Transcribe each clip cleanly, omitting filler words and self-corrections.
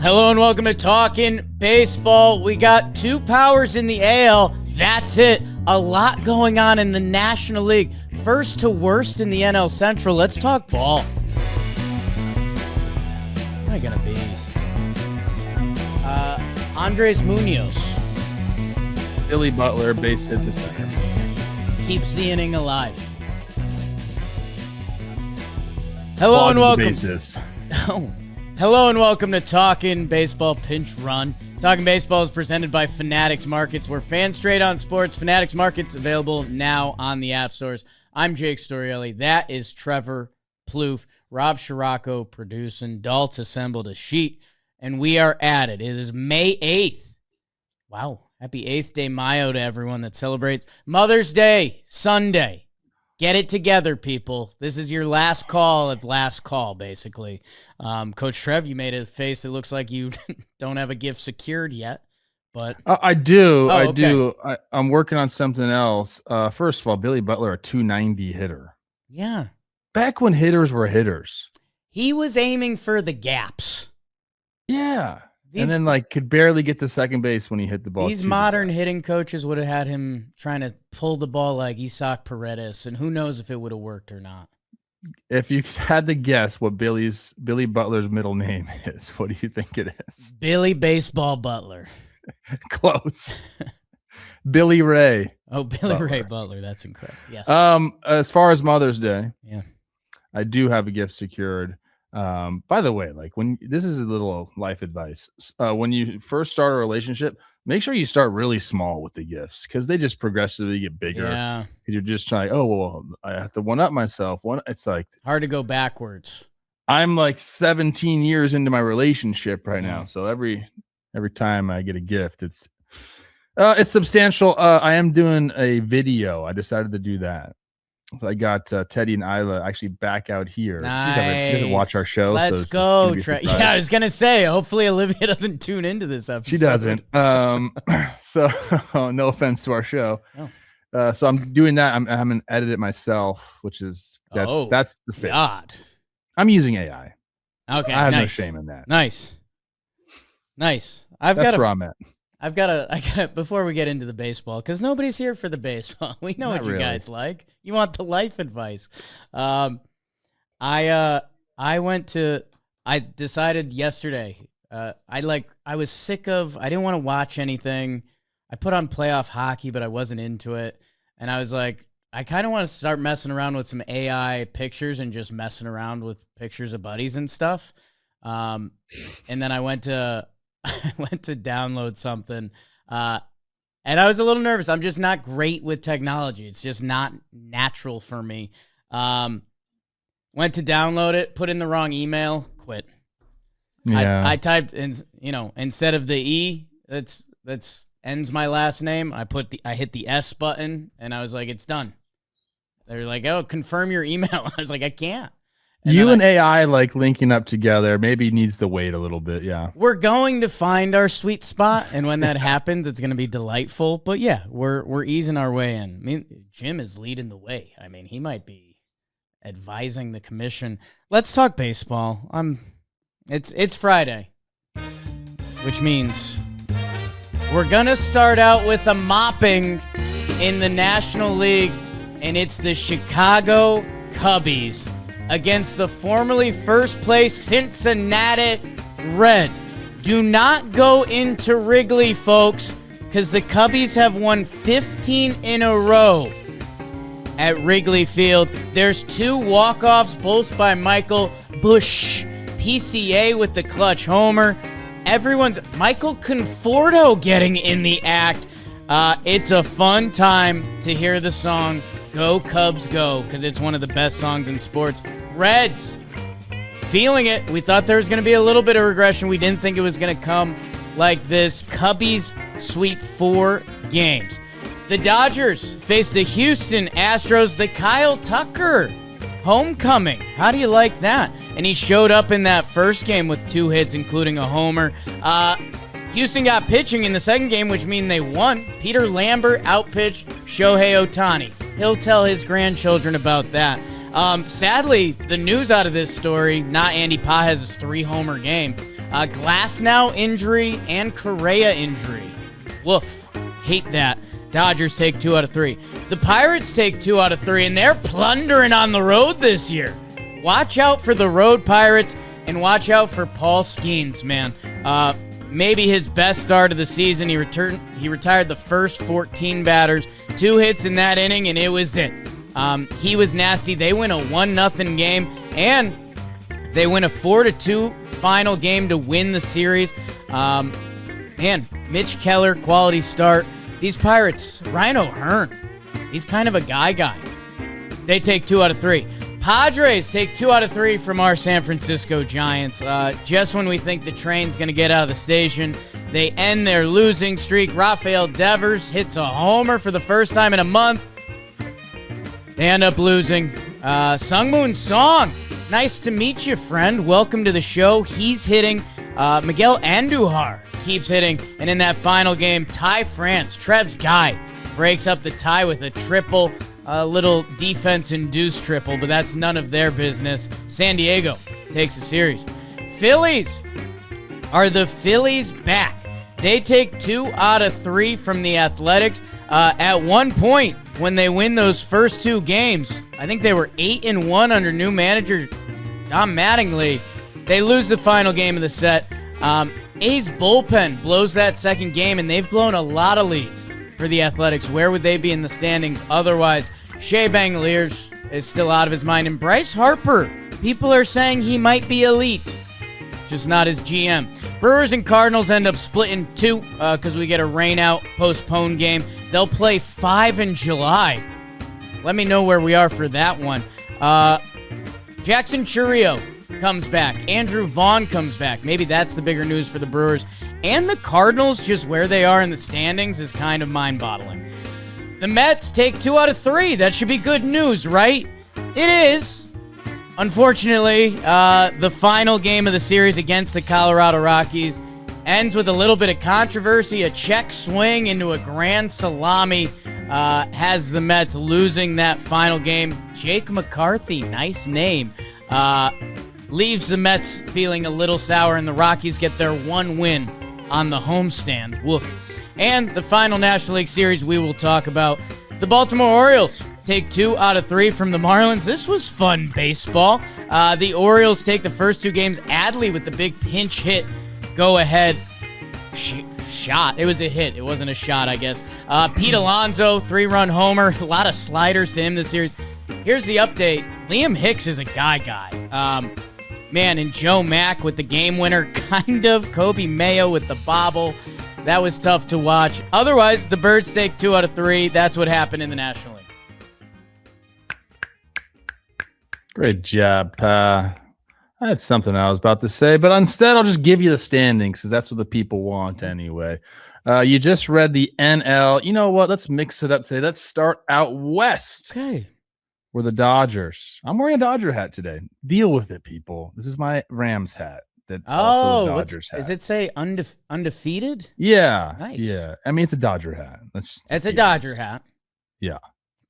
Hello and welcome to Talkin' Baseball. We got two powers in the AL. That's it. A lot going on in the National League. First to worst in the NL Central. Let's talk ball. What am I gonna be? Andres Munoz. Billy Butler, base hit to center. Keeps the inning alive. Hello and welcome. Hello and welcome to Talkin' Baseball Pinch Run. Talkin' Baseball is presented by Fanatics Markets. We're fans straight on sports. Fanatics Markets available now on the app stores. I'm Jake Storielli. That is Trevor Plouffe. Rob Scirocco producing. Daltz assembled a sheet. And we are at it. It is May 8th. Wow. Happy 8th Day Mayo to everyone that celebrates Mother's Day Sunday. Get it together, people. This is your last call of last call, basically. Coach Trev, you made a face that looks like you don't have a gift secured yet. But I do. Oh, I okay. do. I'm working on something else. First of all, Billy Butler, a 290 hitter. Yeah. Back when hitters were hitters. He was aiming for the gaps. Yeah. And then could barely get to second base when he hit the ball. These modern hitting coaches would have had him trying to pull the ball like Isaac Paredes, and who knows if it would have worked or not. If you had to guess what Billy Butler's middle name is, what do you think it is? Billy Baseball Butler. Close. Billy Ray. Oh, Billy Ray Butler. That's incredible. Yes. As far as Mother's Day, yeah, I do have a gift secured. By the way, this is a little life advice. When you first start a relationship, make sure you start really small with the gifts because they just progressively get bigger. Yeah. Because you're just trying, I have to one up myself. It's like hard to go backwards. I'm 17 years into my relationship right now. So every time I get a gift, it's substantial. I am doing a video. I decided to do that. So I got Teddy and Isla actually back out here. Nice. She doesn't watch our show. Let's go. Yeah, I was going to say, hopefully Olivia doesn't tune into this episode. She doesn't. So no offense to our show. Oh. So I'm doing that. I'm going to edit it myself, which is, that's the fix. God. I'm using AI. Okay, I have no shame in that. Nice. That's where I'm at. I got before we get into the baseball, because nobody's here for the baseball. We know what you guys like. You want the life advice. I decided yesterday, I was sick of, I didn't want to watch anything. I put on playoff hockey, but I wasn't into it. And I was like, I kind of want to start messing around with some AI pictures and just messing around with pictures of buddies and stuff. And then I went to download something, and I was a little nervous. I'm just not great with technology. It's just not natural for me. Went to download it, put in the wrong email, quit. Yeah. I typed in, instead of the E that's ends my last name, I hit the S button, and I was like, it's done. They're like, oh, confirm your email. I was like, I can't. And AI linking up together maybe needs to wait a little bit. Yeah. We're going to find our sweet spot. And when that happens, it's going to be delightful. But yeah, we're easing our way in. I mean, Jim is leading the way. I mean, he might be advising the commission. Let's talk baseball. It's Friday, which means we're going to start out with a mopping in the National League. And it's the Chicago Cubbies against the formerly first place Cincinnati Reds. Do not go into Wrigley, folks, because the Cubbies have won 15 in a row at Wrigley Field. There's 2 walk-offs, both by Michael Busch. PCA with the clutch homer. Michael Conforto getting in the act. It's a fun time to hear the song Go Cubs Go, because it's one of the best songs in sports. Reds, feeling it. We thought there was going to be a little bit of regression. We didn't think it was going to come like this. Cubbies sweep 4 games. The Dodgers face the Houston Astros. The Kyle Tucker homecoming. How do you like that? And he showed up in that first game with 2 hits, including a homer. Houston got pitching in the second game, which means they won. Peter Lambert outpitched Shohei Ohtani. He'll tell his grandchildren about that. Sadly, the news out of this story, not Andy Pajez's 3-homer game, Glasnow injury and Correa injury. Woof. Hate that. Dodgers take 2 out of 3. The Pirates take 2 out of 3, and they're plundering on the road this year. Watch out for the road Pirates, and watch out for Paul Skenes, man. Maybe his best start of the season. He retired the first 14 batters, 2 hits in that inning, and it was it. He was nasty. They win a 1-0 game, and they win a 4-2 final game to win the series. Man, Mitch Keller, quality start. These Pirates, Ryan O'Hearn, he's kind of a guy. They take 2 out of 3. Padres take 2 out of 3 from our San Francisco Giants. Just when we think the train's going to get out of the station, they end their losing streak. Rafael Devers hits a homer for the first time in a month. They end up losing. Sungmoon Song, nice to meet you, friend. Welcome to the show. He's hitting. Miguel Andujar keeps hitting. And in that final game, Ty France, Trev's guy, breaks up the tie with a triple. A little defense-induced triple, but that's none of their business. San Diego takes a series. Phillies. Are the Phillies back? They take 2 out of 3 from the Athletics. At one point, when they win those first 2 games, I think they were 8-1 under new manager Don Mattingly. They lose the final game of the set. A's bullpen blows that second game, and they've blown a lot of leads for the Athletics. Where would they be in the standings otherwise? Shea Bangaliers is still out of his mind. And Bryce Harper, people are saying he might be elite, just not his GM. Brewers and Cardinals end up splitting 2 because we get a rain-out postponed game. They'll play 5 in July. Let me know where we are for that one. Jackson Chourio comes back. Andrew Vaughn comes back. Maybe that's the bigger news for the Brewers. And the Cardinals, just where they are in the standings, is kind of mind-boggling. The Mets take 2 out of 3. That should be good news, right? It is. Unfortunately, the final game of the series against the Colorado Rockies ends with a little bit of controversy. A check swing into a grand salami has the Mets losing that final game. Jake McCarthy, nice name, leaves the Mets feeling a little sour, and the Rockies get their 1 win on the homestand. Woof. And the final National League Series we will talk about. The Baltimore Orioles take 2 out of 3 from the Marlins. This was fun baseball. The Orioles take the first 2 games. Adley with the big pinch hit. Go ahead. Shot. It was a hit. It wasn't a shot, I guess. Pete Alonso, 3-run homer. A lot of sliders to him this series. Here's the update. Liam Hicks is a guy. Man, and Joe Mack with the game winner, kind of. Kobe Mayo with the bobble. That was tough to watch. Otherwise, the Birds take 2 out of 3. That's what happened in the National League. Great job, Pa. I had something I was about to say, but instead I'll just give you the standings because that's what the people want anyway. You just read the NL. You know what? Let's mix it up today. Let's start out west. Okay. We're the Dodgers. I'm wearing a Dodger hat today. Deal with it, people. This is my Rams hat. That's also a Dodgers hat. Does it say undefeated? Yeah. Nice. Yeah. I mean, it's a Dodger hat. It's a Dodger hat. Yeah.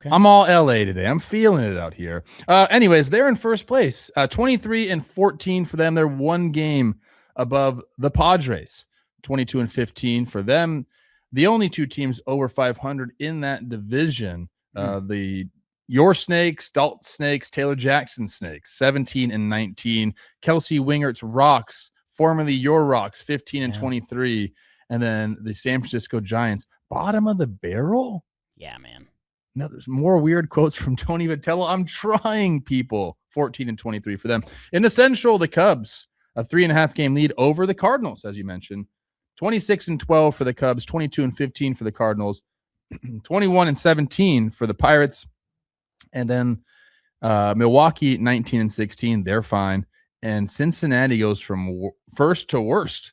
Okay. I'm all LA today. I'm feeling it out here. Anyways, they're in first place. 23-14 for them. They're 1 game above the Padres. 22-15 for them. The only 2 teams over 500 in that division. Your Snakes, Dalton Snakes, Taylor Jackson Snakes, 17-19. Kelsey Wingert's Rocks, formerly your Rocks, 15-23. And then the San Francisco Giants, bottom of the barrel. Yeah, man. No, there's more weird quotes from Tony Vitello. I'm trying, people. 14-23 for them. In the Central, the Cubs, a 3.5 game lead over the Cardinals, as you mentioned. 26-12 for the Cubs, 22-15 for the Cardinals, 21-17 for the Pirates. And then Milwaukee, 19-16. They're fine. And Cincinnati goes from first to worst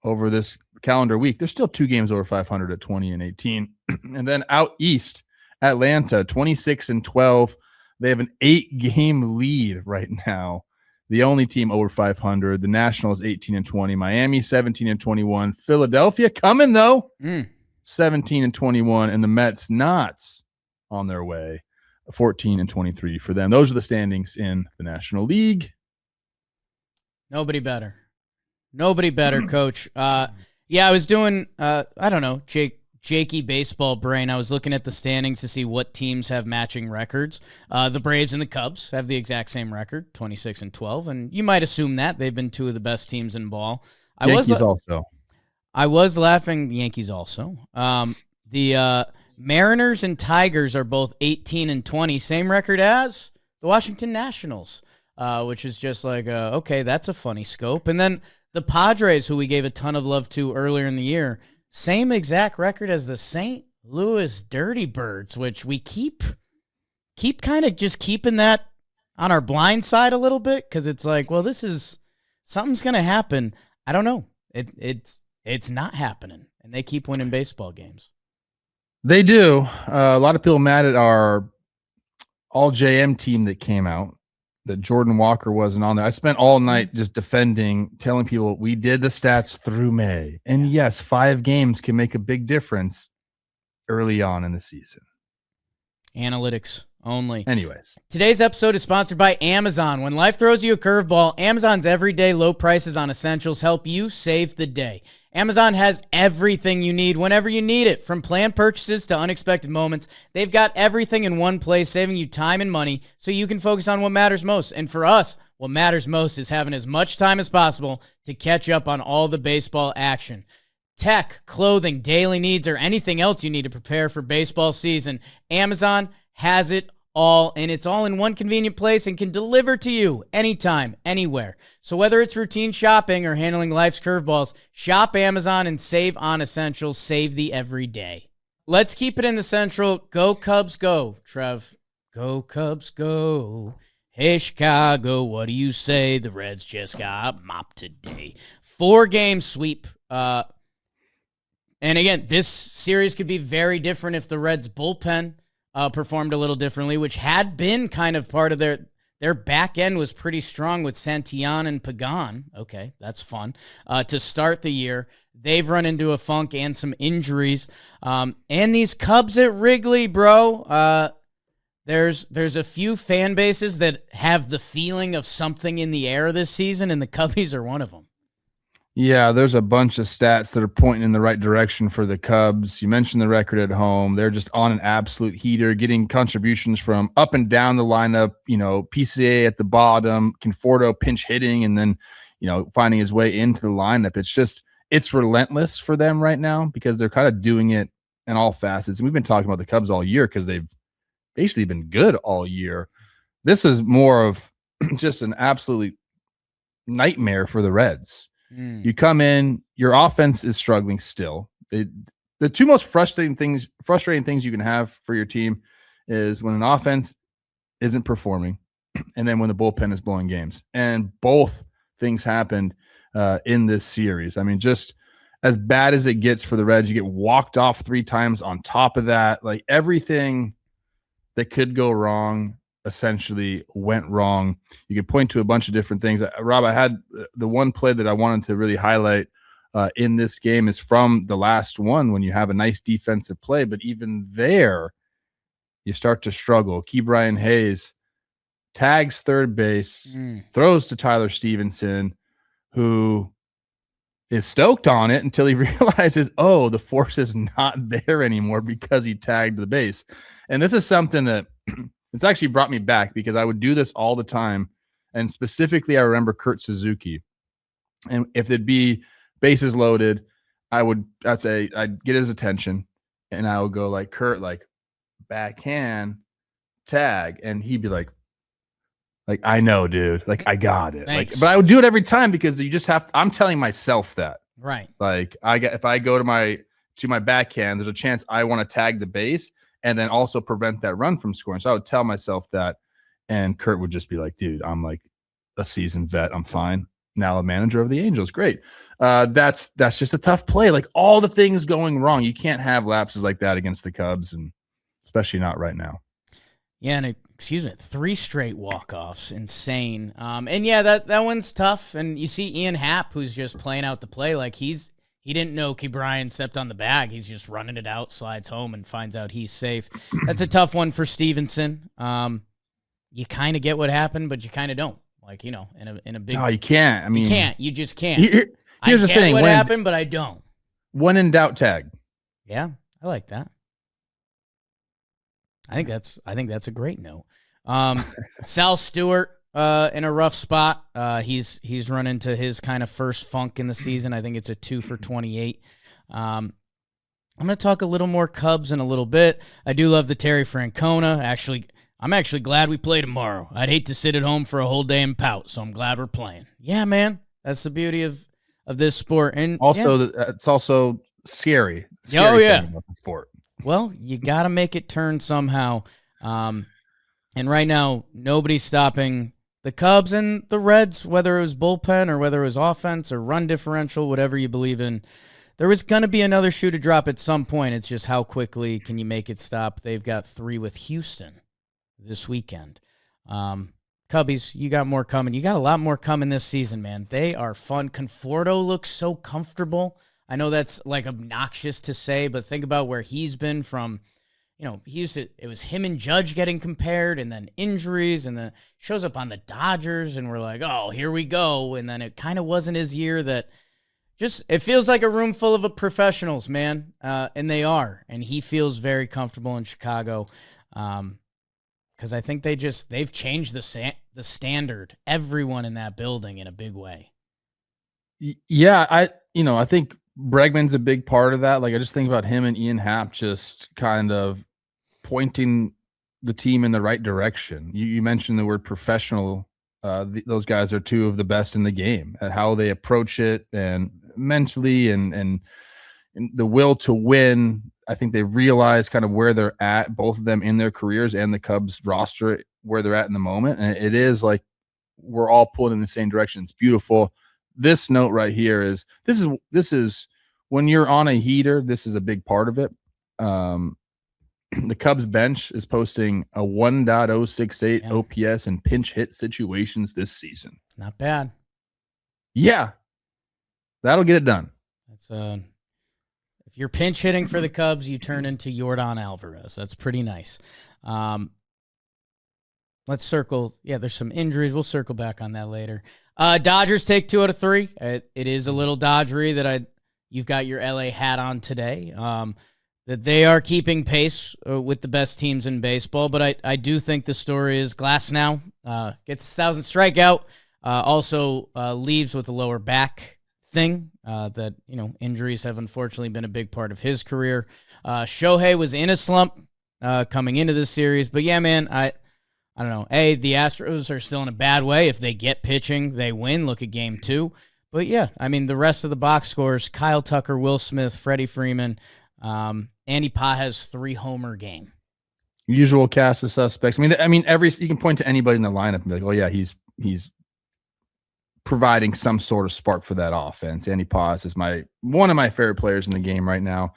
over this calendar week. There's still 2 games over 500 at 20-18. And then out east, Atlanta, 26-12. They have an 8-game lead right now. The only team over 500. The Nationals, 18-20. Miami, 17-21. Philadelphia coming, though. 17-21. And the Mets not on their way. 14-23 for them. Those are the standings in the National League. Nobody better. Nobody better, Coach. Yeah, I was doing, I don't know, Jakey baseball brain. I was looking at the standings to see what teams have matching records. The Braves and the Cubs have the exact same record, 26-12, and you might assume that. They've been two of the best teams in ball. Yankees also. I was laughing. The Yankees also. The Mariners and Tigers are both 18-20, same record as the Washington Nationals, which is just like, okay, that's a funny scope. And then the Padres, who we gave a ton of love to earlier in the year, same exact record as the St. Louis Dirty Birds, which we keep kind of just keeping that on our blind side a little bit, because it's like, well, this is something's going to happen. I don't know. It's not happening, and they keep winning baseball games. They do. A lot of people mad at our all JM team that came out, that Jordan Walker wasn't on there. I spent all night just defending, telling people we did the stats through May. And yes, 5 games can make a big difference early on in the season. Analytics only. Anyways. Today's episode is sponsored by Amazon. When life throws you a curveball, Amazon's everyday low prices on essentials help you save the day. Amazon has everything you need whenever you need it, from planned purchases to unexpected moments. They've got everything in one place, saving you time and money so you can focus on what matters most. And for us, what matters most is having as much time as possible to catch up on all the baseball action. Tech, clothing, daily needs, or anything else you need to prepare for baseball season, Amazon has it all, and it's all in one convenient place and can deliver to you anytime, anywhere. So whether it's routine shopping or handling life's curveballs, shop Amazon and save on essentials. Save the everyday. Let's keep it in the Central. Go Cubs, go, Trev. Go Cubs, go. Hey, Chicago, what do you say? The Reds just got mopped today. 4-game sweep. And again, this series could be very different if the Reds' bullpen performed a little differently, which had been kind of part of their back end was pretty strong with Santillan and Pagan. Okay, that's fun. To start the year, they've run into a funk and some injuries. And these Cubs at Wrigley, bro, there's a few fan bases that have the feeling of something in the air this season, and the Cubbies are one of them. Yeah, there's a bunch of stats that are pointing in the right direction for the Cubs. You mentioned the record at home. They're just on an absolute heater, getting contributions from up and down the lineup, PCA at the bottom, Conforto pinch hitting, and then, finding his way into the lineup. It's relentless for them right now because they're kind of doing it in all facets. And we've been talking about the Cubs all year because they've basically been good all year. This is more of just an absolute nightmare for the Reds. You come in, your offense is struggling still. The two most frustrating things you can have for your team is when an offense isn't performing and then when the bullpen is blowing games. And both things happened in this series. I mean, just as bad as it gets for the Reds, you get walked off 3 times on top of that. Like, everything that could go wrong essentially went wrong. You could point to a bunch of different things. Rob, I had the one play that I wanted to really highlight in this game is from the last one when you have a nice defensive play, but even there you start to struggle. Ke'Bryan Hayes tags third base, throws to Tyler Stevenson, who is stoked on it until he realizes, oh, the force is not there anymore because he tagged the base. And this is something that it's actually brought me back because I would do this all the time. And specifically, I remember Kurt Suzuki. And if it'd be bases loaded, I'd get his attention and I would go like, Kurt, like, backhand tag. And he'd be like, I know, dude. Like, I got it. Thanks. But I would do it every time because you just I'm telling myself that. Right. Like, if I go to my backhand, there's a chance I want to tag the base and then also prevent that run from scoring. So I would tell myself that, and Kurt would just be like, dude, I'm like a seasoned vet. I'm fine. Now a manager of the Angels. Great. That's just a tough play. Like, all the things going wrong. You can't have lapses like that against the Cubs, and especially not right now. Yeah, and 3 straight walk-offs. Insane. And yeah, that one's tough. And you see Ian Happ, who's just playing out the play like he didn't know Ke'Bryan stepped on the bag. He's just running it out, slides home, and finds out he's safe. That's a tough one for Stevenson. You kind of get what happened, but you kind of don't. Like, in a big. No, you can't. I mean, you can't. You just can't. Here's the thing: what happened, but I don't. When in doubt, tag. Yeah, I like that. I think that's a great note. Sal Stewart in a rough spot. He's run into his kind of first funk in the season. I think it's a 2 for 28. I'm going to talk a little more Cubs in a little bit. I do love the Terry Francona. I'm actually glad we play tomorrow. I'd hate to sit at home for a whole day and pout, so I'm glad we're playing. Yeah, man. That's the beauty of this sport. And also, it's also scary. Oh, yeah. Thing about the sport. Well, you got to make it turn somehow. And right now, nobody's stopping the Cubs and the Reds, whether it was bullpen or whether it was offense or run differential, whatever you believe in. There was going to be another shoe to drop at some point. It's just how quickly can you make it stop. They've got 3 with Houston this weekend. Cubbies, you got more coming. You got a lot more coming this season, man. They are fun. Conforto looks so comfortable. I know that's like obnoxious to say, but think about where he's been from. It was him and Judge getting compared, and then injuries, and then shows up on the Dodgers, and we're like, oh, here we go. And then it kind of wasn't his year. It feels like a room full of professionals, man, and they are. And he feels very comfortable in Chicago, because I think they've changed the standard. Everyone in that building in a big way. Yeah, I think Bregman's a big part of that. Like, I just think about him and Ian Happ just kind of pointing the team in the right direction. You mentioned the word professional. Those guys are 2 of the best in the game at how they approach it, and mentally and the will to win. I think they realize kind of where they're at, both of them in their careers and the Cubs roster, where they're at in the moment. And it is like we're all pulling in the same direction. It's beautiful. This note right here is this is when you're on a heater, this is a big part of it. The Cubs bench is posting a 1.068 OPS in pinch hit situations this season. Not bad. Yeah. That'll get it done. That's if you're pinch hitting for the Cubs, you turn into Yordan Alvarez. That's pretty nice. Let's circle. Yeah, there's some injuries. We'll circle back on that later. Dodgers take 2 out of 3. It is a little Dodgery that you've got your LA hat on today. That they are keeping pace with the best teams in baseball, but I do think the story is Glasnow gets 1,000 strikeout, also leaves with a lower back thing. That injuries have unfortunately been a big part of his career. Shohei was in a slump coming into this series, but yeah, man, I don't know. The Astros are still in a bad way. If they get pitching, they win. Look at Game 2. But yeah, I mean, the rest of the box scores: Kyle Tucker, Will Smith, Freddie Freeman. Andy Pages 3-homer game. Usual cast of suspects. I mean, you can point to anybody in the lineup and be like, oh yeah, he's providing some sort of spark for that offense. Andy Pages is one of my favorite players in the game right now.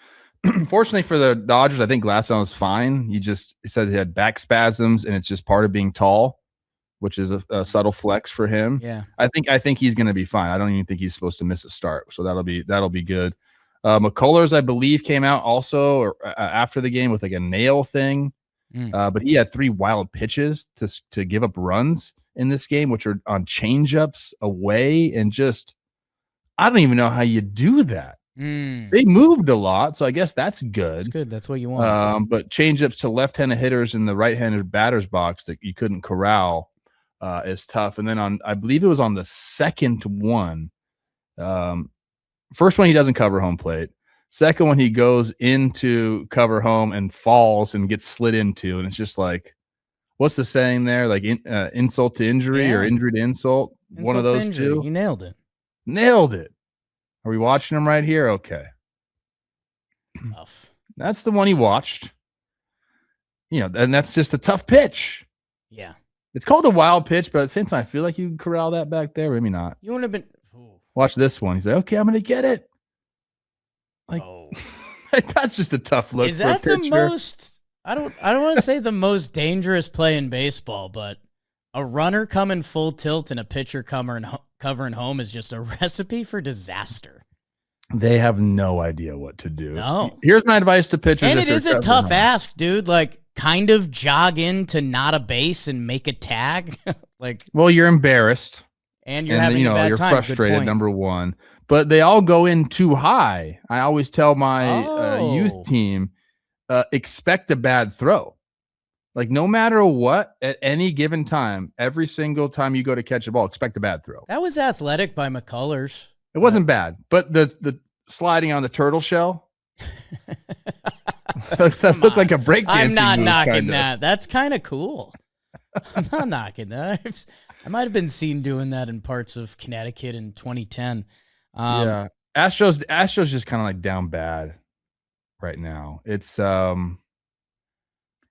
Fortunately for the Dodgers, I think Glasnow is fine. He said he had back spasms, and it's just part of being tall, which is a subtle flex for him. Yeah, I think he's going to be fine. I don't even think he's supposed to miss a start, so that'll be good. McCullers, I believe, came out also after the game with like a nail thing, but he had 3 wild pitches to give up runs in this game, which are on changeups away, and just I don't even know how you do that. They moved a lot, so I guess that's good. That's good. That's what you want. But changeups to left-handed hitters in the right-handed batter's box that you couldn't corral is tough. And then I believe it was on the second one. First one, he doesn't cover home plate. Second one, he goes into cover home and falls and gets slid into. And it's just like, what's the saying there? Like insult to injury or injury to insult? One of those two. You nailed it. Nailed it. Are we watching him right here? Okay. Tough. That's the one he watched. And that's just a tough pitch. Yeah. It's called a wild pitch, but at the same time, I feel like you could corral that back there. Maybe not. You wouldn't have been. Watch this one. He's like, okay, I'm going to get it. Like, that's just a tough look. Is that the most? I don't want to say the most dangerous play in baseball, but a runner coming full tilt and a pitcher covering home is just a recipe for disaster. They have no idea what to do. No. Here's my advice to pitchers. And it is a tough ask, dude. Like, kind of jog into not a base and make a tag. Well, you're embarrassed. And you're having a bad you're time. frustrated, number one. But they all go in too high. I always tell my youth team, expect a bad throw. Like, no matter what, at any given time, every single time you go to catch a ball, expect a bad throw. That was athletic by McCullers. It wasn't bad, but the sliding on the turtle shell, that looked like a breakdancing I'm not move, knocking kinda. that. That's kind of cool. I'm not knocking that. I might have been seen doing that in parts of Connecticut in 2010. Yeah, Astros just kind of like down bad right now. It's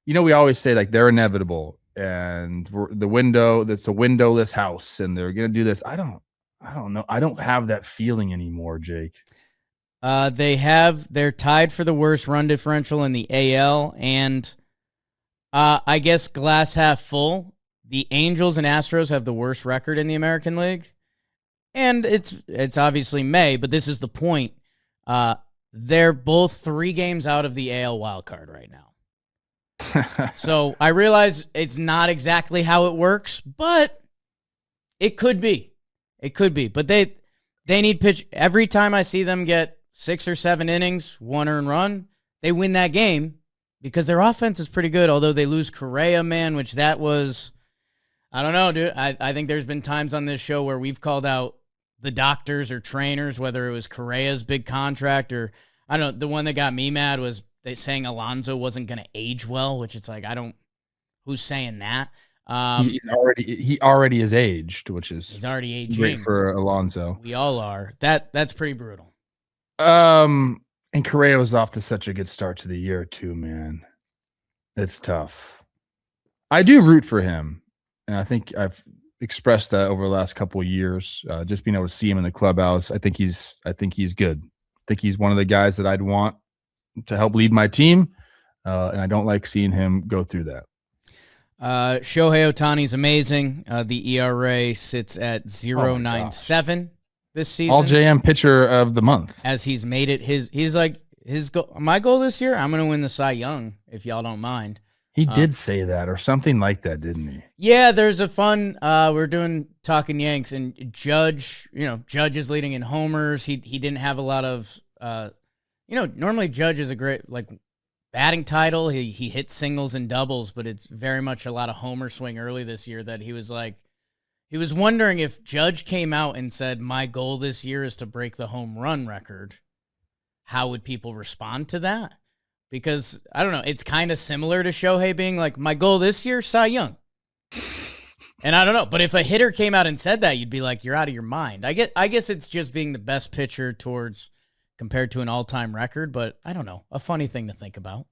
we always say like they're inevitable and that's a windowless house and they're gonna do this. I don't know. I don't have that feeling anymore, Jake. They're tied for the worst run differential in the AL, and I guess glass half full. The Angels and Astros have the worst record in the American League, and it's obviously May, but this is the point. They're both 3 games out of the AL wild card right now. So I realize it's not exactly how it works, but it could be. It could be. But they need pitch. Every time I see them get 6 or 7 innings, 1 earned run, they win that game because their offense is pretty good, although they lose Correa, man, which that was, I don't know, dude. I think there's been times on this show where we've called out the doctors or trainers, whether it was Correa's big contract or, I don't know, the one that got me mad was they saying Alonso wasn't going to age well, which it's like, who's saying that? He already is aged, which is he's already aging. Great for Alonso. We all are. That's pretty brutal. And Correa was off to such a good start to the year too, man. It's tough. I do root for him, and I think I've expressed that over the last couple of years. Just being able to see him in the clubhouse, I think he's good. I think he's one of the guys that I'd want to help lead my team, and I don't like seeing him go through that. Shohei Ohtani's amazing. The ERA sits at 0.97 this season. All JM pitcher of the month. As he's made it he's like his goal. My goal this year, I'm going to win the Cy Young, if y'all don't mind. He did say that or something like that, didn't he? Yeah, there's a fun, we're doing Talkin Yanks, and Judge is leading in homers. He didn't have a lot of, normally Judge is a great, like, batting title. He hits singles and doubles, but it's very much a lot of homer swing early this year that he was wondering if Judge came out and said, my goal this year is to break the home run record, how would people respond to that? Because, I don't know, it's kind of similar to Shohei being like, my goal this year, Cy Young. And I don't know, but if a hitter came out and said that, you'd be like, you're out of your mind. I guess it's just being the best pitcher compared to an all-time record, but I don't know, a funny thing to think about.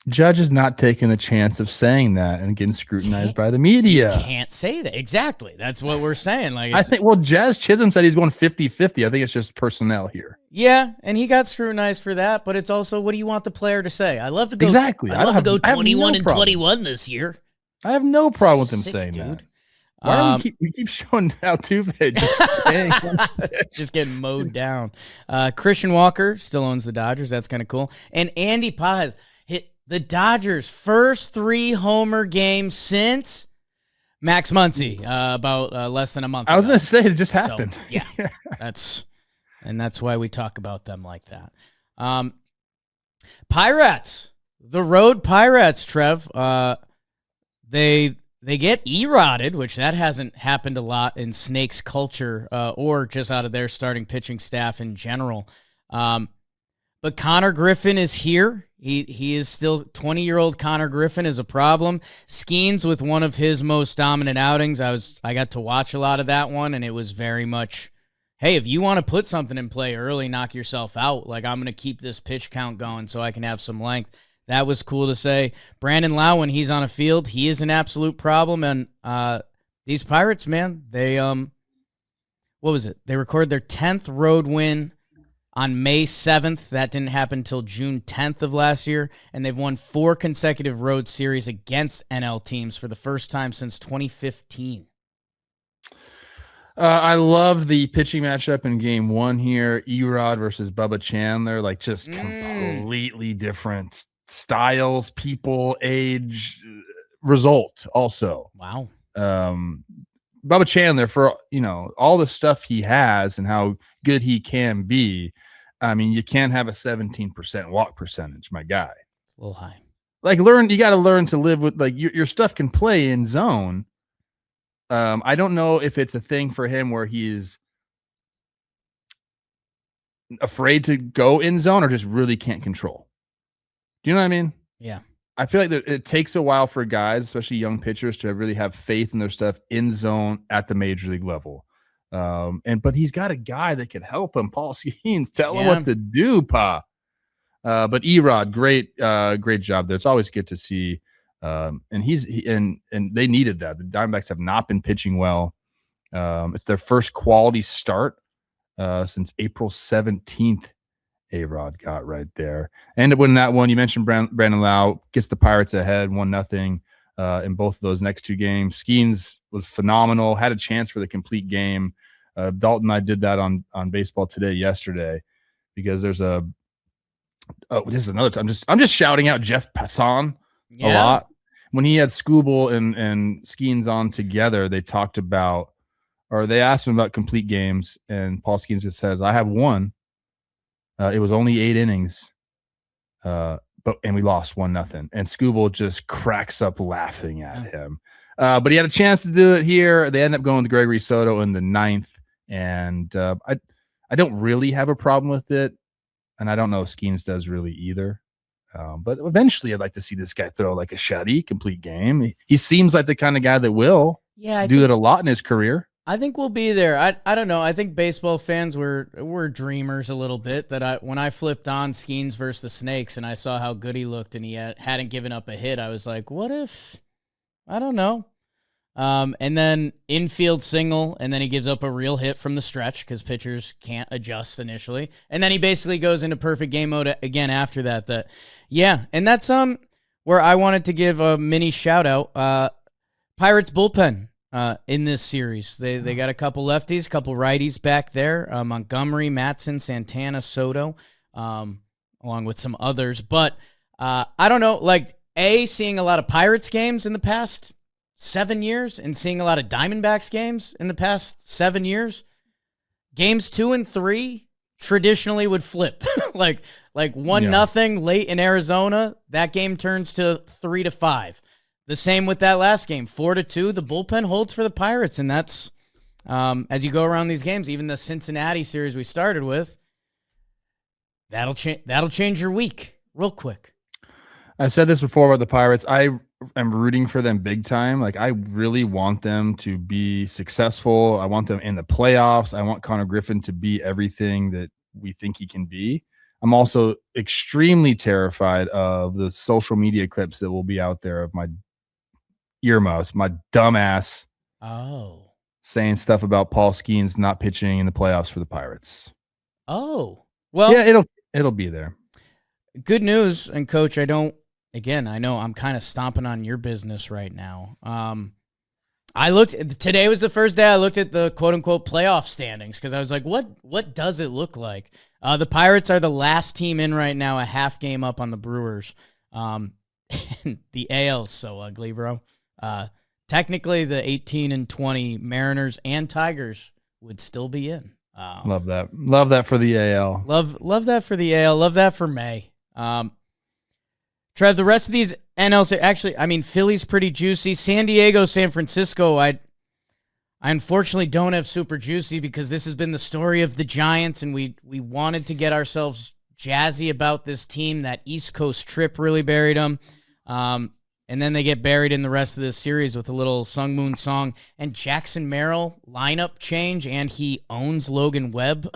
Judge is not taking the chance of saying that and getting scrutinized by the media. Can't say that. Exactly. That's what we're saying. Like, I think, Jazz Chisholm said he's going 50-50. I think it's just personnel here. Yeah, and he got scrutinized for that, but it's also, what do you want the player to say? I love to go. Exactly. I love to go 21-21 this year. I have no problem with him saying that. Why do we keep showing Altuve just getting mowed down? Christian Walker still owns the Dodgers. That's kind of cool. And Andy Paz hit the Dodgers' first 3 homer game since Max Muncy, about less than a month ago. I was going to say, it just happened. So, yeah, that's why we talk about them like that. Pirates, the road Pirates, Trev, they get eroded, which that hasn't happened a lot in Snakes culture, or just out of their starting pitching staff in general. But Connor Griffin is here. He is still 20-year-old Connor Griffin is a problem. Skenes with one of his most dominant outings. I got to watch a lot of that one, and it was very much, hey, if you want to put something in play early, knock yourself out. Like, I'm going to keep this pitch count going so I can have some length. That was cool to say. Brandon Lau, when he's on a field, he is an absolute problem. And these Pirates, man, they what was it? They recorded their 10th road win on May 7th. That didn't happen until June 10th of last year. And they've won 4 consecutive road series against NL teams for the first time since 2015. I love the pitching matchup in game 1 here. Erod versus Bubba Chandler, like just completely different styles, people, age, result also. Wow. Bubba Chandler, for all the stuff he has and how good he can be, I mean, you can't have a 17% walk percentage, my guy. It's a little high. Like, you got to learn to live with, like, your stuff can play in zone. I don't know if it's a thing for him where he's afraid to go in zone or just really can't control. Do you know what I mean? Yeah. I feel like it takes a while for guys, especially young pitchers, to really have faith in their stuff in zone at the major league level. But he's got a guy that can help him. Paul Skenes, tell him what to do, Pa. But Erod, great job there. It's always good to see. And they needed that. The Diamondbacks have not been pitching well. It's their first quality start since April 17th. A-Rod got right there. Ended up winning that one. You mentioned Brandon Lau gets the Pirates ahead 1-0 in both of those next two games. Skenes was phenomenal, had a chance for the complete game. Dalton and I did that on Baseball Today yesterday, because there's this is another time. I'm just shouting out Jeff Passan a lot. When he had Skubal and Skenes on together, they talked about, or they asked him about complete games, and Paul Skenes just says, I have one. It was only 8 innings, and we lost 1-0. And Skubal just cracks up laughing at him. But he had a chance to do it here. They end up going with Gregory Soto in the 9th, and I don't really have a problem with it, and I don't know if Skenes does really either. But eventually, I'd like to see this guy throw like a shutty complete game. He seems like the kind of guy that will do it a lot in his career. I think we'll be there. I don't know. I think baseball fans were dreamers a little bit. When I flipped on Skenes versus the Snakes and I saw how good he looked and he hadn't given up a hit, I was like, what if? I don't know. And then infield single, and then he gives up a real hit from the stretch because pitchers can't adjust initially. And then he basically goes into perfect game mode again after that. And that's where I wanted to give a mini shout out. Pirates bullpen. In this series, they got a couple lefties, couple righties back there. Montgomery, Matson, Santana, Soto, along with some others. But I don't know, seeing a lot of Pirates games in the past 7 years and seeing a lot of Diamondbacks games in the past 7 years. Games 2 and 3 traditionally would flip, like 1-0 late in Arizona. That game turns to 3-5. The same with that last game, 4-2. The bullpen holds for the Pirates, and that's as you go around these games. Even the Cincinnati series we started with, that'll change your week real quick. I've said this before about the Pirates. I am rooting for them big time. Like, I really want them to be successful. I want them in the playoffs. I want Connor Griffin to be everything that we think he can be. I'm also extremely terrified of the social media clips that will be out there of my earmuffs, my dumbass saying stuff about Paul Skenes not pitching in the playoffs for the Pirates. Oh, well, yeah, it'll be there. Good news. And Coach, I know I'm kind of stomping on your business right now. Today was the first day I looked at the quote unquote playoff standings, because I was like, what does it look like? The Pirates are the last team in right now, a half game up on the Brewers. The AL's so ugly, bro. Technically, the 18-20 Mariners and Tigers would still be in. Love that. Love that for the AL. Love that for the AL. Love that for May. Trev, the rest of these NLs, actually, Philly's pretty juicy. San Diego, San Francisco, I unfortunately don't have super juicy, because this has been the story of the Giants, and we wanted to get ourselves jazzy about this team. That East Coast trip really buried them. And then they get buried in the rest of this series with a little Sung Moon Song and Jackson Merrill lineup change, and he owns Logan Webb.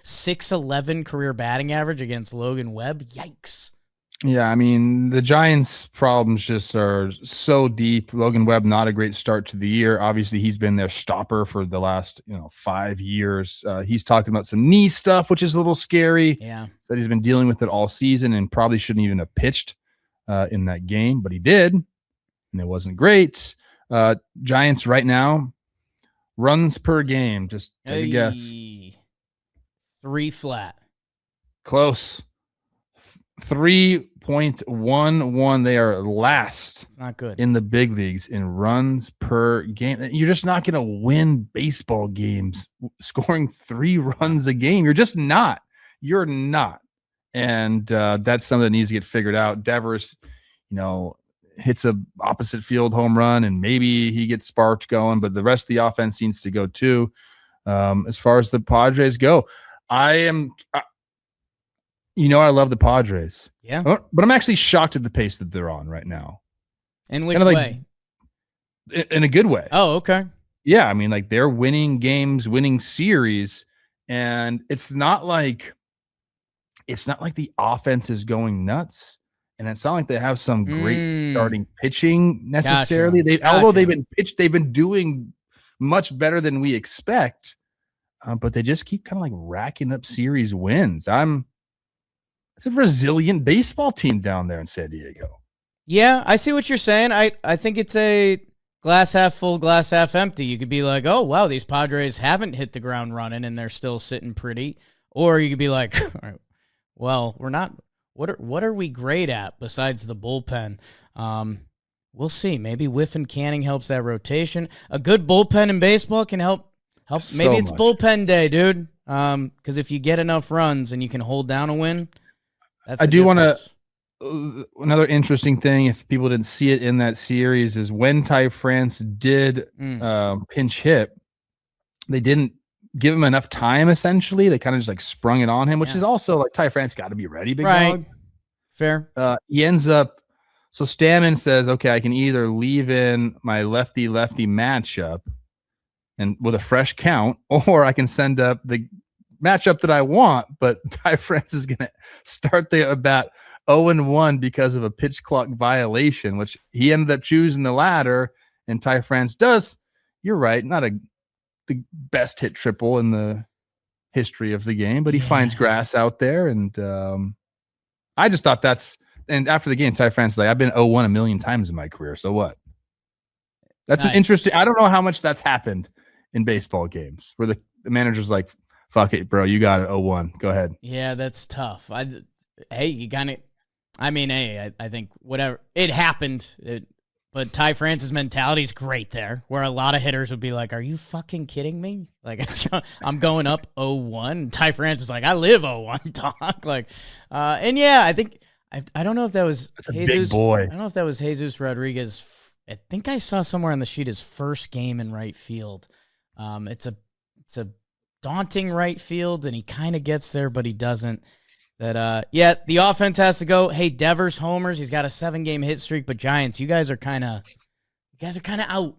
6'11" career batting average against Logan Webb. Yikes. Yeah, the Giants' problems just are so deep. Logan Webb, not a great start to the year. Obviously, he's been their stopper for the last 5 years. He's talking about some knee stuff, which is a little scary. Yeah. Said he's been dealing with it all season and probably shouldn't even have pitched in that game, but he did, and it wasn't great. Giants right now, runs per game. Just take a guess. 3 flat. Close. 3.2. .11. They are last. It's not good in the big leagues in runs per game. You're just not going to win baseball games scoring 3 runs a game. You're just not. You're not. And that's something that needs to get figured out. Devers, hits a opposite field home run, and maybe he gets sparked going, but the rest of the offense needs to go too. As far as the Padres go, I love the Padres. Yeah. But I'm actually shocked at the pace that they're on right now. In which way? In a good way. Oh, okay. Yeah, I mean, they're winning games, winning series, and it's not like the offense is going nuts, and it's not like they have some great starting pitching necessarily. Although they've been doing much better than we expect, but they just keep kind of racking up series wins. It's a resilient baseball team down there in San Diego. Yeah, I see what you're saying. I think it's a glass half full, glass half empty. You could be like, oh, wow, these Padres haven't hit the ground running and they're still sitting pretty. Or you could be like, all right, well, we're not. What are we great at besides the bullpen? We'll see. Maybe Whiff and Canning helps that rotation. A good bullpen in baseball can help. Maybe it's bullpen day, dude. Because if you get enough runs and you can hold down a win, that's the difference. Another interesting thing, if people didn't see it in that series, is when Ty France did pinch hit, they didn't give him enough time. Essentially, they kind of just sprung it on him, which is also Ty France got to be ready, big dog. Fair. He ends up. So Stammen says, "Okay, I can either leave in my lefty matchup, and with a fresh count, or I can send up the matchup that I want." But Ty France is going to start the at-bat 0-1 because of a pitch clock violation, which he ended up choosing the latter. And Ty France does, you're right, not the best hit triple in the history of the game, but he finds grass out there. And I just thought and after the game, Ty France is like, I've been 0-1 a million times in my career. So what? That's an interesting, I don't know how much that's happened in baseball games where the manager's like, fuck it, bro, you got it, 0-1. Go ahead. Yeah, that's tough. You got it. I mean, I think whatever. It happened, but Ty France's mentality is great there, where a lot of hitters would be like, are you fucking kidding me? I'm going up 0-1. Ty France was like, I live 0-1, dog. And yeah, I think, I don't know if that was Jesus. Big boy. I don't know if that was Jesus Rodriguez. I think I saw somewhere on the sheet his first game in right field. It's a daunting right field, and he kind of gets there, but he doesn't. The offense has to go. Hey, Devers homers. He's got a 7-game hit streak, but Giants, you guys are kind of out.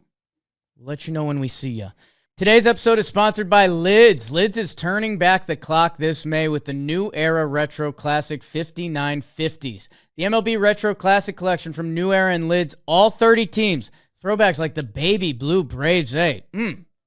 We'll let you know when we see you. Today's episode is sponsored by Lids. Lids is turning back the clock this May with the New Era Retro Classic 5950s. The MLB Retro Classic Collection from New Era and Lids, all 30 teams. Throwbacks like the Baby Blue Braves,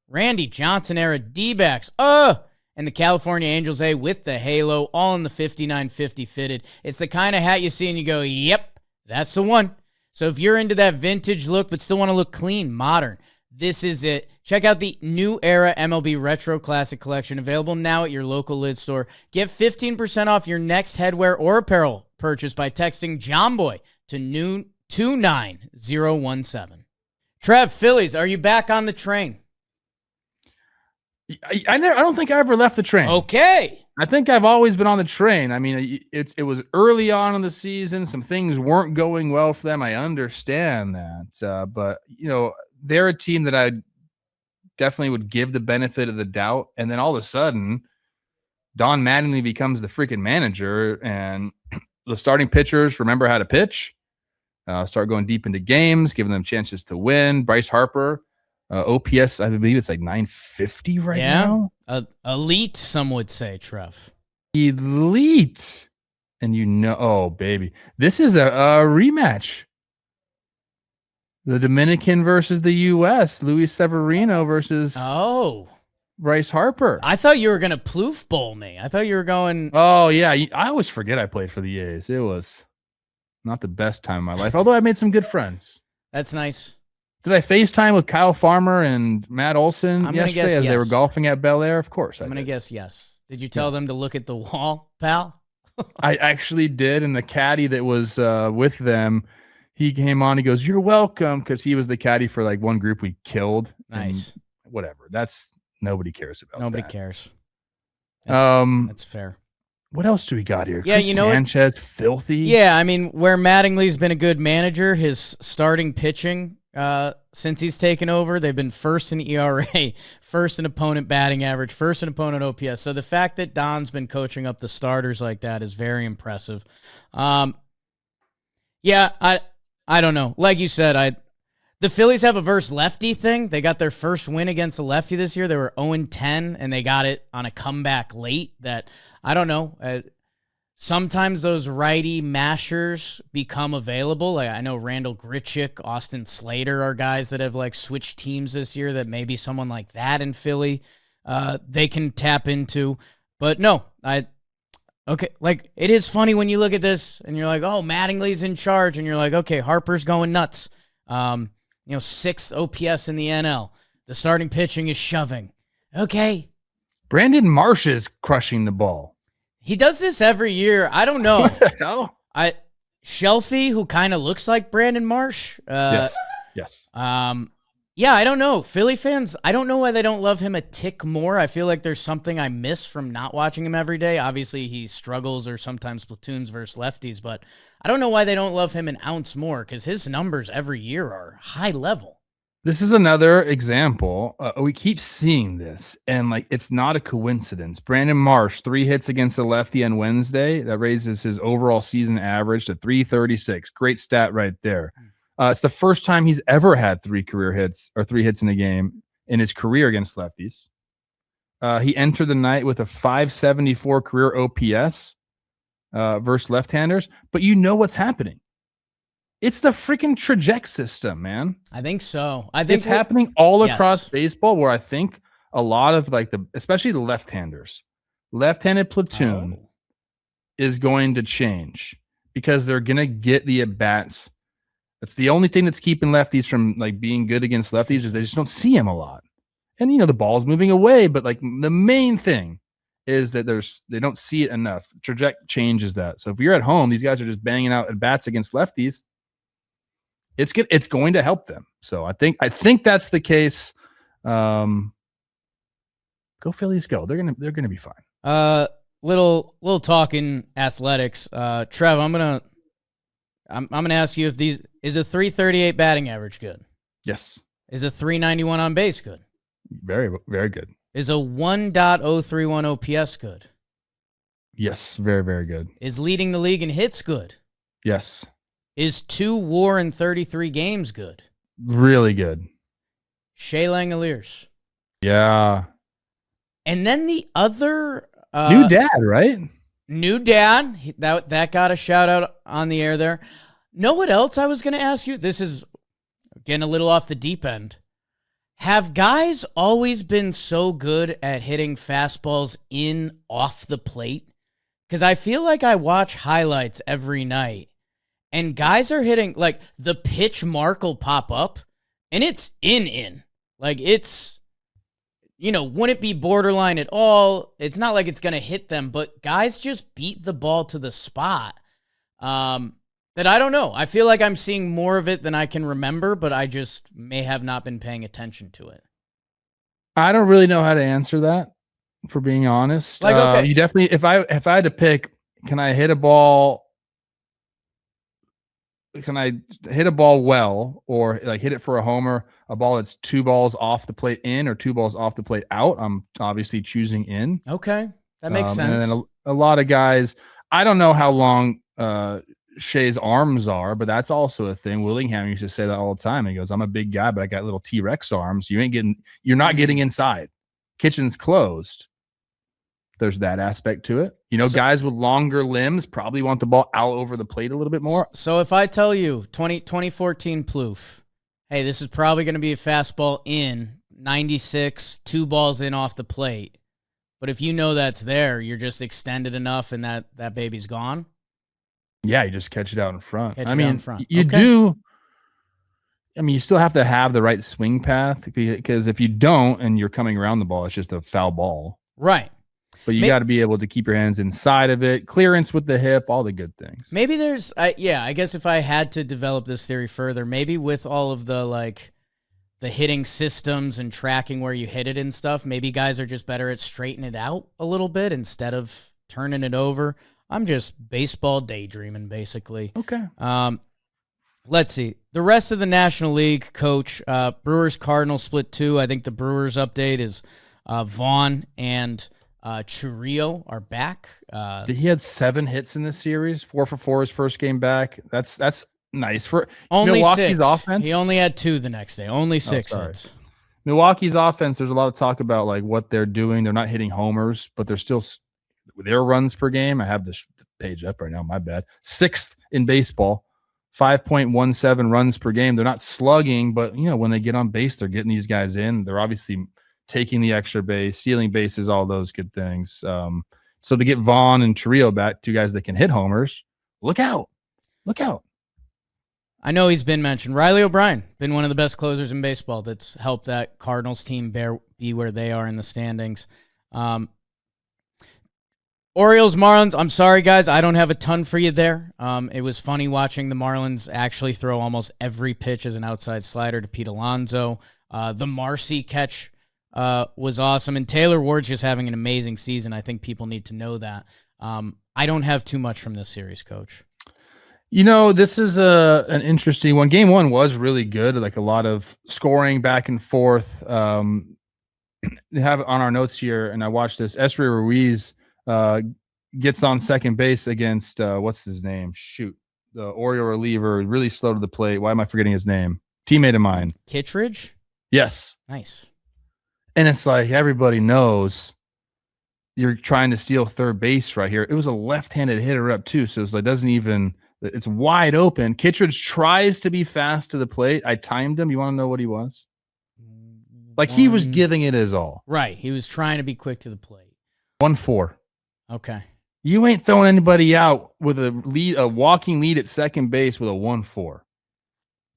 Randy Johnson era D-backs, and the California Angels, with the halo, all in the 5950 fitted. It's the kind of hat you see and you go, yep, that's the one. So if you're into that vintage look but still want to look clean, modern, this is it. Check out the New Era MLB Retro Classic Collection, available now at your local Lids store. Get 15% off your next headwear or apparel purchase by texting JOHNBOY to 29017. Trev, Phillies, are you back on the train? I don't think I ever left the train. Okay. I think I've always been on the train. I mean, it was early on in the season. Some things weren't going well for them. I understand that. But, they're a team that I definitely would give the benefit of the doubt. And then all of a sudden, Don Mattingly becomes the freaking manager, and the starting pitchers remember how to pitch, start going deep into games, giving them chances to win. Bryce Harper, OPS, I believe it's 950 right now. Elite, some would say, Trev. Elite. And oh, baby. This is a rematch. The Dominican versus the U.S. Luis Severino versus Bryce Harper. I thought you were going to Plouffe Bowl me. I thought you were going... Oh, yeah. I always forget I played for the A's. It was not the best time of my life, although I made some good friends. That's nice. Did I FaceTime with Kyle Farmer and Matt Olson yesterday as they were golfing at Bel Air? Of course. I'm going to guess yes. Did you tell them to look at the wall, pal? I actually did, and the caddy that was with them, he came on. He goes, "You're welcome," because he was the caddy for like one group we killed. Nice. And whatever. That's nobody cares about. Nobody that. cares. That's fair. What else do we got here? Yeah, Chris Sanchez, filthy. Yeah, I mean, where Mattingly's been a good manager, his starting pitching since he's taken over, they've been first in ERA, first in opponent batting average, first in opponent OPS. So the fact that Don's been coaching up the starters like that is very impressive. Yeah, I don't know. Like you said, the Phillies have a versus lefty thing. They got their first win against a lefty this year. They were 0-10, and they got it on a comeback late. That I don't know. Sometimes those righty mashers become available. Like I know Randall Grichuk, Austin Slater are guys that have like switched teams this year that maybe someone like that in Philly they can tap into. But no, okay, like it is funny when you look at this and you're like, oh, Mattingly's in charge, and you're like, okay, Harper's going nuts. 6th OPS in the NL. The starting pitching is shoving. Okay. Brandon Marsh is crushing the ball. He does this every year. I don't know. What the hell? Shelfie, who kind of looks like Brandon Marsh. Yes. Yeah, I don't know. Philly fans, I don't know why they don't love him a tick more. I feel like there's something I miss from not watching him every day. Obviously, he struggles or sometimes platoons versus lefties, but I don't know why they don't love him an ounce more because his numbers every year are high level. This is another example. We keep seeing this, and like it's not a coincidence. Brandon Marsh, 3 hits against the lefty on Wednesday. That raises his overall season average to 336. Great stat right there. It's the first time he's ever had 3 career hits or 3 hits in a game in his career against lefties. He entered the night with a 574 career OPS versus left-handers. But you know what's happening. It's the freaking traject system, man. I think so. I think it's happening all across baseball where I think a lot of like especially the left-handers, left-handed platoon is going to change because they're going to get the at-bats. That's the only thing that's keeping lefties from like being good against lefties is they just don't see him a lot. And the ball's moving away, but like the main thing is that they don't see it enough. Traject changes that. So if you're at home, these guys are just banging out at bats against lefties. It's going to help them. So I think that's the case. Go Phillies, go. They're gonna be fine. Little talking athletics. Trev, I'm gonna ask you if is a 338 batting average good? Yes. Is a 391 on base good? Very, very good. Is a 1.031 OPS good? Yes, very, very good. Is leading the league in hits good? Yes. Is 2 WAR in 33 games good? Really good. Shea Langoliers. Yeah. And then the other new dad, right? New dad. That got a shout out on the air there. Know what else I was going to ask you? This is getting a little off the deep end. Have guys always been so good at hitting fastballs in off the plate? Because I feel like I watch highlights every night, and guys are hitting, like, the pitch mark will pop up, and it's in. Like, it's, wouldn't be borderline at all. It's not like it's going to hit them, but guys just beat the ball to the spot. That I don't know. I feel like I'm seeing more of it than I can remember, but I just may have not been paying attention to it. I don't really know how to answer that, for being honest. Like, okay. You definitely, if I had to pick, can I hit a ball well, or like hit it for a homer, a ball that's 2 balls off the plate in or 2 balls off the plate out? I'm obviously choosing in. Okay. That makes sense. And then a lot of guys, I don't know how long Shea's arms are, but that's also a thing. Willingham used to say that all the time. He goes, I'm a big guy, but I got little T-Rex arms. You're not getting inside. Kitchen's closed. There's that aspect to it. Guys with longer limbs probably want the ball out over the plate a little bit more. So if I tell you 2014 Plouffe, hey, this is probably going to be a fastball in 96, 2 balls in off the plate. But if you know that's there, you're just extended enough and that baby's gone. Yeah, you just catch it out in front. You do. You still have to have the right swing path, because if you don't and you're coming around the ball, it's just a foul ball. Right. But you got to be able to keep your hands inside of it, clearance with the hip, all the good things. Maybe there's, I guess if I had to develop this theory further, maybe with all of the the hitting systems and tracking where you hit it and stuff, maybe guys are just better at straightening it out a little bit instead of turning it over. I'm just baseball daydreaming, basically. Okay. Let's see. The rest of the National League, Coach, Brewers Cardinals split 2. I think the Brewers update is Vaughn and Churrillo are back. He had 7 hits in this series, 4 for 4 his first game back. That's nice for only Milwaukee's 6. Offense. He only had 2 the next day. Only 6 hits. Milwaukee's offense. There's a lot of talk about what they're doing. They're not hitting homers, but they're still their runs per game. I have this page up right now. My bad. 6th in baseball. 5.17 runs per game. They're not slugging, but when they get on base, they're getting these guys in. They're obviously taking the extra base, stealing bases, all those good things. So to get Vaughn and Churrillo back, 2 guys that can hit homers, look out. Look out. I know he's been mentioned. Riley O'Brien, been one of the best closers in baseball that's helped that Cardinals team be where they are in the standings. Orioles, Marlins, I'm sorry, guys. I don't have a ton for you there. It was funny watching the Marlins actually throw almost every pitch as an outside slider to Pete Alonso. The Marcy catch was awesome, and Taylor Ward's just having an amazing season. I think people need to know that. I don't have too much from this series, Coach. This is an interesting one. Game 1 was really good, a lot of scoring back and forth. They have it on our notes here, and I watched this. Esteury Ruiz gets on second base against what's his name? Shoot, the Oriole reliever, really slow to the plate. Why am I forgetting his name? Teammate of mine, Kittredge. Yes, nice. And it's everybody knows you're trying to steal third base right here. It was a left-handed hitter up too, so it's doesn't even. It's wide open. Kittredge tries to be fast to the plate. I timed him. You want to know what he was? He was giving it his all. Right. He was trying to be quick to the plate. 1-4. Okay. You ain't throwing anybody out with a walking lead at second base with a 1-4.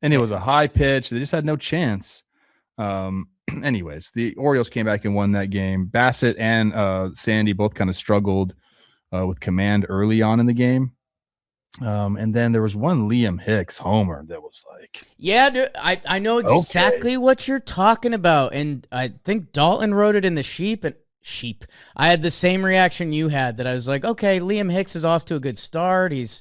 And it was a high pitch. They just had no chance. Anyways, the Orioles came back and won that game. Bassett and Sandy both kind of struggled with command early on in the game. And then there was one Liam Hicks homer that was yeah, dude, I know exactly what you're talking about. And I think Dalton wrote it in the sheep. I had the same reaction you had, that I was okay, Liam Hicks is off to a good start. He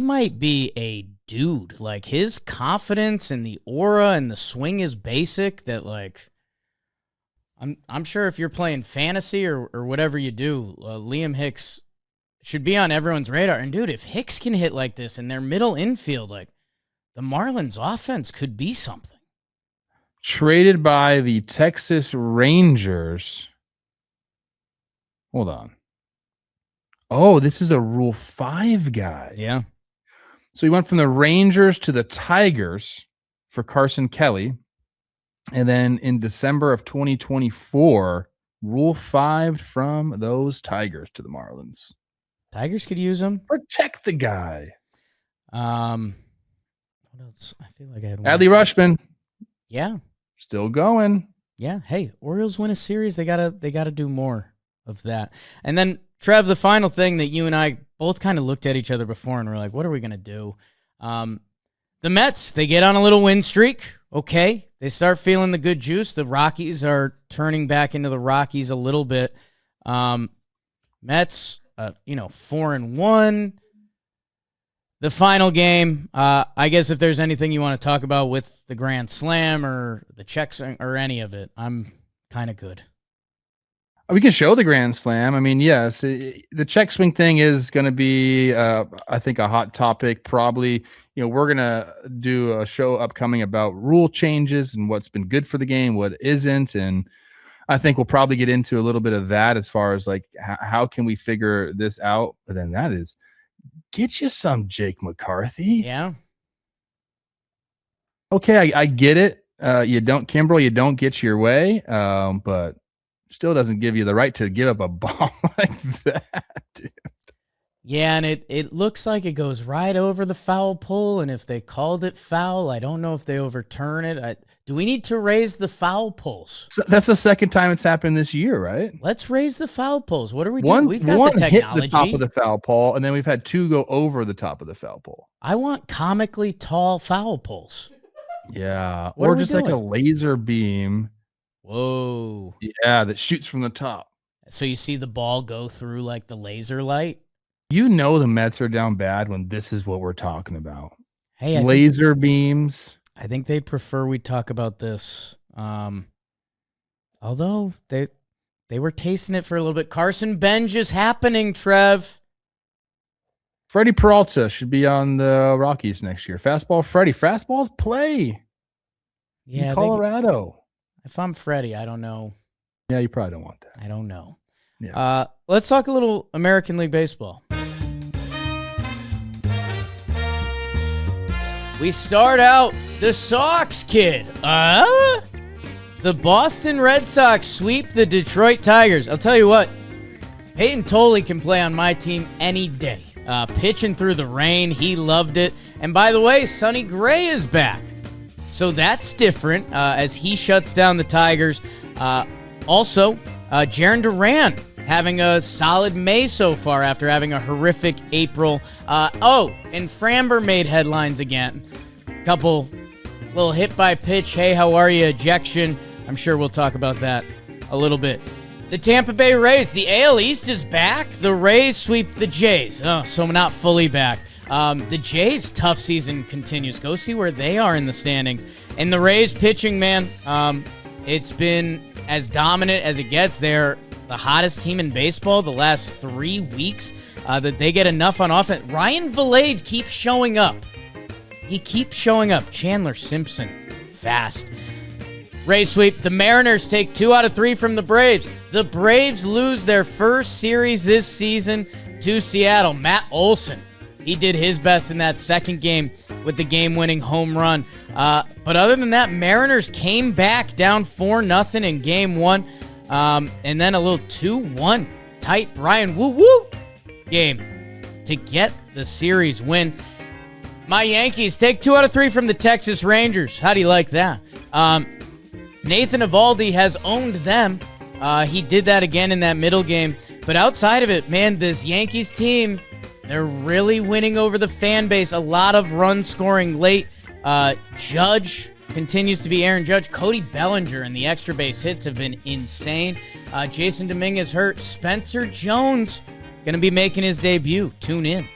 might be a dude. His confidence and the aura and the swing is basic that I'm sure if you're playing fantasy or whatever you do, Liam Hicks should be on everyone's radar. And dude, if Hicks can hit like this in their middle infield, the Marlins offense could be something. Traded by the Texas Rangers. Hold on. Oh, this is a Rule 5 guy. Yeah. So he went from the Rangers to the Tigers for Carson Kelly. And then in December of 2024, Rule 5 from those Tigers to the Marlins. Tigers could use him. Protect the guy. What else? I feel like I had one. Adley Rutschman. Yeah. Still going. Yeah. Hey, Orioles win a series. They gotta do more of that. And then, Trev, the final thing that you and I both kind of looked at each other before and we're what are we gonna do? The Mets, they get on a little win streak. Okay. They start feeling the good juice. The Rockies are turning back into the Rockies a little bit. Mets, 4-1. The final game, I guess if there's anything you want to talk about with the Grand Slam or the checks or any of it, I'm kind of good. We can show the Grand Slam. I mean, yes, the check swing thing is going to be, I think, a hot topic. Probably, we're going to do a show upcoming about rule changes and what's been good for the game, what isn't. And I think we'll probably get into a little bit of that as far as how can we figure this out. But then that is, get you some Jake McCarthy. Yeah. Okay, I get it. You don't get your way, but still doesn't give you the right to give up a ball like that, dude. Yeah, and it looks like it goes right over the foul pole, and if they called it foul, I don't know if they overturn it. Do we need to raise the foul poles? So that's the second time it's happened this year, right? Let's raise the foul poles. What are we doing? We've got one the technology. hit the top of the foul pole, and then we've had two go over the top of the foul pole. I want comically tall foul poles. Yeah, What or just like a laser beam. Whoa. Yeah, that shoots from the top. So you see the ball go through like the laser light? You know the Mets are down bad when this is what we're talking about. Hey, laser beams. I think they'd prefer we talk about this. Although they were tasting it for a little bit. Carson Bench is happening, Trev. Freddie Peralta should be on the Rockies next year. Fastball Freddie. Fastballs play. Yeah, in Colorado. If I'm Freddie, I don't know. Yeah, you probably don't want that. I don't know. Yeah. Let's talk a little American League Baseball. We start out the Sox, kid. The Boston Red Sox sweep the Detroit Tigers. I'll tell you what, Peyton Tolley can play on my team any day. Pitching through the rain, he loved it. And by the way, Sonny Gray is back. So that's different as he shuts down the Tigers. Also, Jarren Duran having a solid May so far after having a horrific April. And Framber made headlines again. Couple little hit by pitch, hey, how are you, ejection. I'm sure we'll talk about that a little bit. The Tampa Bay Rays, the AL East is back. The Rays sweep the Jays. So not fully back. The Jays' tough season continues. Go see where they are in the standings. And the Rays pitching, man, it's been as dominant as it gets. They're the hottest team in baseball the last 3 weeks that they get enough on offense. Ryan Vilade keeps showing up. He keeps showing up. Chandler Simpson, fast. Rays sweep. The Mariners take 2 out of 3 from the Braves. The Braves lose their first series this season to Seattle. Matt Olson, he did his best in that second game with the game-winning home run. But other than that, Mariners came back down 4-0 in game 1. And then a little 2-1 tight Brian Woo-Woo game to get the series win. My Yankees take 2 out of 3 from the Texas Rangers. How do you like that? Nathan Eovaldi has owned them. He did that again in that middle game. But outside of it, man, this Yankees team, they're really winning over the fan base. A lot of runs scoring late. Judge continues to be Aaron Judge. Cody Bellinger and the extra base hits have been insane. Jason Dominguez hurt. Spencer Jones going to be making his debut. Tune in.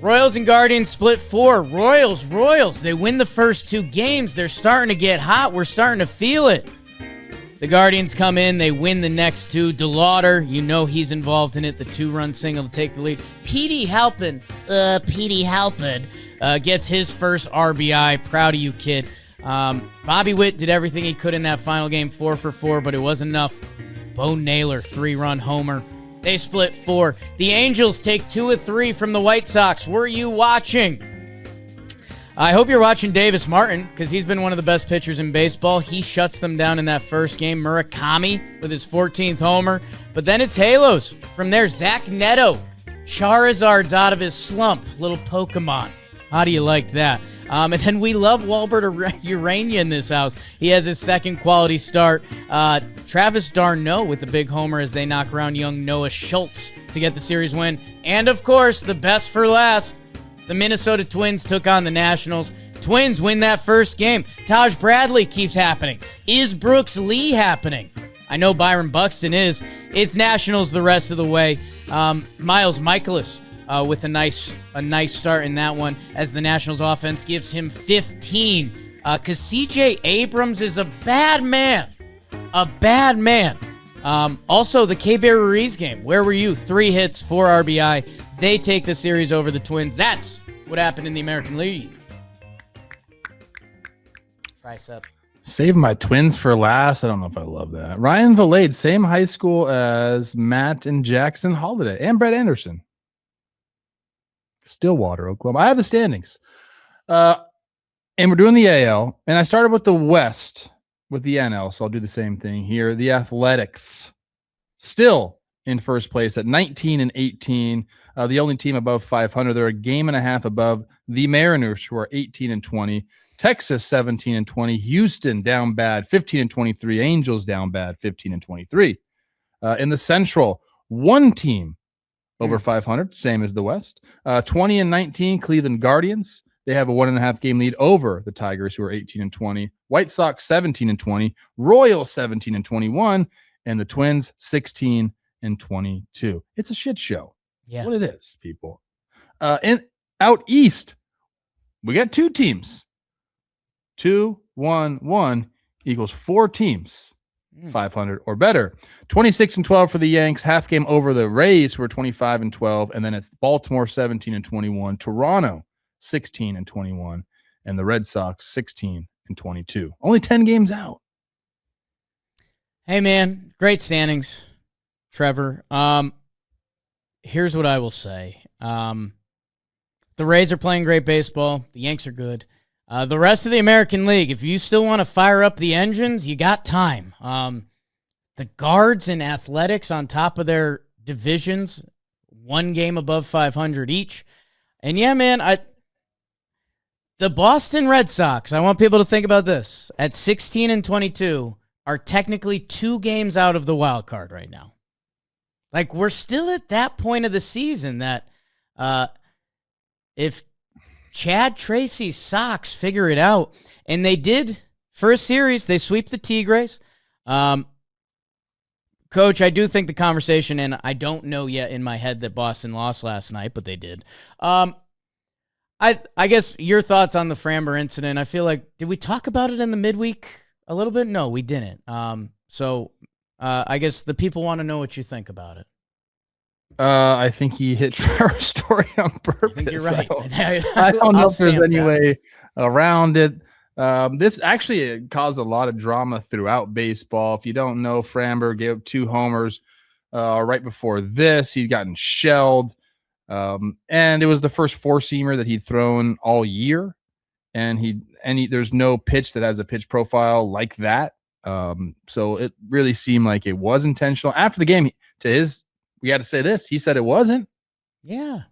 Royals and Guardians split 4. Royals, they win the first 2 games. They're starting to get hot. We're starting to feel it. The Guardians come in. They win the next 2. DeLauder, you know he's involved in it. The 2-run single to take the lead. Petey Halpin gets his first RBI. Proud of you, kid. Bobby Witt did everything he could in that final game, 4 for 4, but it wasn't enough. Bo Naylor, 3-run homer. They split 4. The Angels take 2 of 3 from the White Sox. Were you watching? I hope you're watching Davis Martin because he's been one of the best pitchers in baseball. He shuts them down in that first game. Murakami with his 14th homer. But then it's Halos. From there, Zach Neto. Charizard's out of his slump. Little Pokemon. How do you like that? And then we love Walbert Urania in this house. He has his second quality start. Travis d'Arnaud with the big homer as they knock around young Noah Schultz to get the series win. And, of course, the best for last. The Minnesota Twins took on the Nationals. Twins win that first game. Taj Bradley keeps happening. Is Brooks Lee happening? I know Byron Buxton is. It's Nationals the rest of the way. Miles Michaelis with a nice start in that one as the Nationals offense gives him 15. Because C.J. Abrams is a bad man. Also, the K-Bear Ruiz game. Where were you? 3 hits, 4 RBI. They take the series over the Twins. That's what happened in the American League. Tricep. Save my Twins for last. I don't know if I love that. Ryan Vilade, same high school as Matt and Jackson Holiday and Brett Anderson. Stillwater, Oklahoma. I have the standings. And we're doing the AL. And I started with the West with the NL, so I'll do the same thing here. The Athletics still in first place at 19-18. The only team above 500. They're a game and a half above the Mariners, who are 18-20. Texas 17-20. Houston down bad 15-23. Angels down bad 15-23. In the Central, one team over 500, same as the West. 20-19. Cleveland Guardians. They have a 1.5 game lead over the Tigers, who are 18-20. White Sox 17-20. Royals 17-21, and the Twins 16-22. It's a shit show. Yeah, what it is, people. And out east, we got two teams. 2-1-1 equals four teams, 500 or better. 26-12 for the Yanks, half game over the Rays, who are 25-12, and then it's Baltimore 17-21, Toronto 16-21, and the Red Sox 16-22. Only 10 games out. Hey man, great standings, Trevor. Here's what I will say. The Rays are playing great baseball. The Yanks are good. The rest of the American League, if you still want to fire up the engines, you got time. The Guards and Athletics on top of their divisions, one game above 500 each. And yeah, man, the Boston Red Sox, I want people to think about this, at 16-22 are technically 2 games out of the wild card right now. Like, we're still at that point of the season that if Chad Tracy's Sox figure it out, and they did for a series, they sweep the Tigres. Coach, I do think the conversation, and I don't know yet in my head that Boston lost last night, but they did. I guess your thoughts on the Framber incident. I feel like, did we talk about it in the midweek a little bit? No, we didn't. So I guess the people want to know what you think about it. I think he hit Trevor Story on purpose. I think you're right. I don't know if there's any way around it. This actually caused a lot of drama throughout baseball. If you don't know, Framber gave up 2 homers right before this. He'd gotten shelled. And it was the first 4-seamer that he'd thrown all year. And there's no pitch that has a pitch profile like that. So it really seemed like it was intentional. After the game, we got to say this. He said it wasn't. Yeah.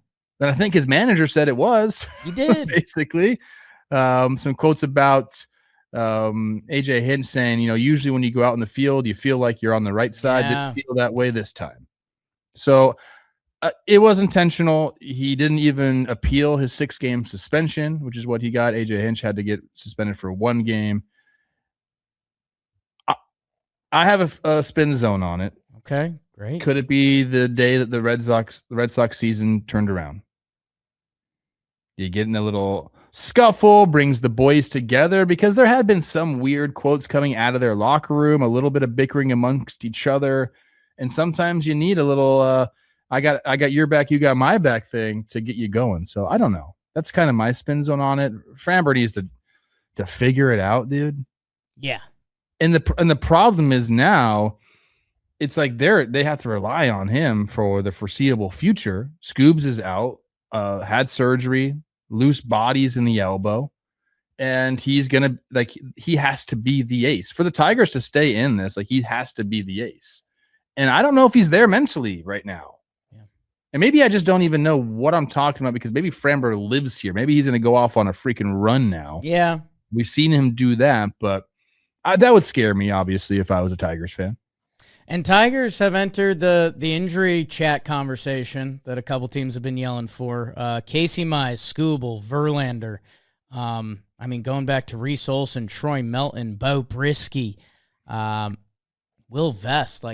Then I think his manager said it was. He did. Basically. Some quotes about AJ Hinch saying, usually when you go out in the field, you feel like you're on the right side. Yeah. Didn't feel that way this time. So it was intentional. He didn't even appeal his 6-game suspension, which is what he got. AJ Hinch had to get suspended for 1 game. I have a spin zone on it. Okay, great. Could it be the day that the Red Sox season turned around? You get in a little scuffle, brings the boys together, because there had been some weird quotes coming out of their locker room, a little bit of bickering amongst each other, and sometimes you need a little I got your back, you got my back thing to get you going. So I don't know. That's kind of my spin zone on it. Framber needs to figure it out, dude. Yeah. And the problem is now it's like they have to rely on him for the foreseeable future. Scoobs is out, had surgery, loose bodies in the elbow, and he has to be the ace. For the Tigers to stay in this, he has to be the ace. And I don't know if he's there mentally right now. Yeah. And maybe I just don't even know what I'm talking about, because maybe Framber lives here. Maybe he's going to go off on a freaking run now. Yeah. We've seen him do that, but that would scare me, obviously, if I was a Tigers fan. And Tigers have entered the injury chat conversation that a couple teams have been yelling for. Casey Mize, Skubal, Verlander. Going back to Reese Olson, Troy Melton, Bo Brisky, Will Vest.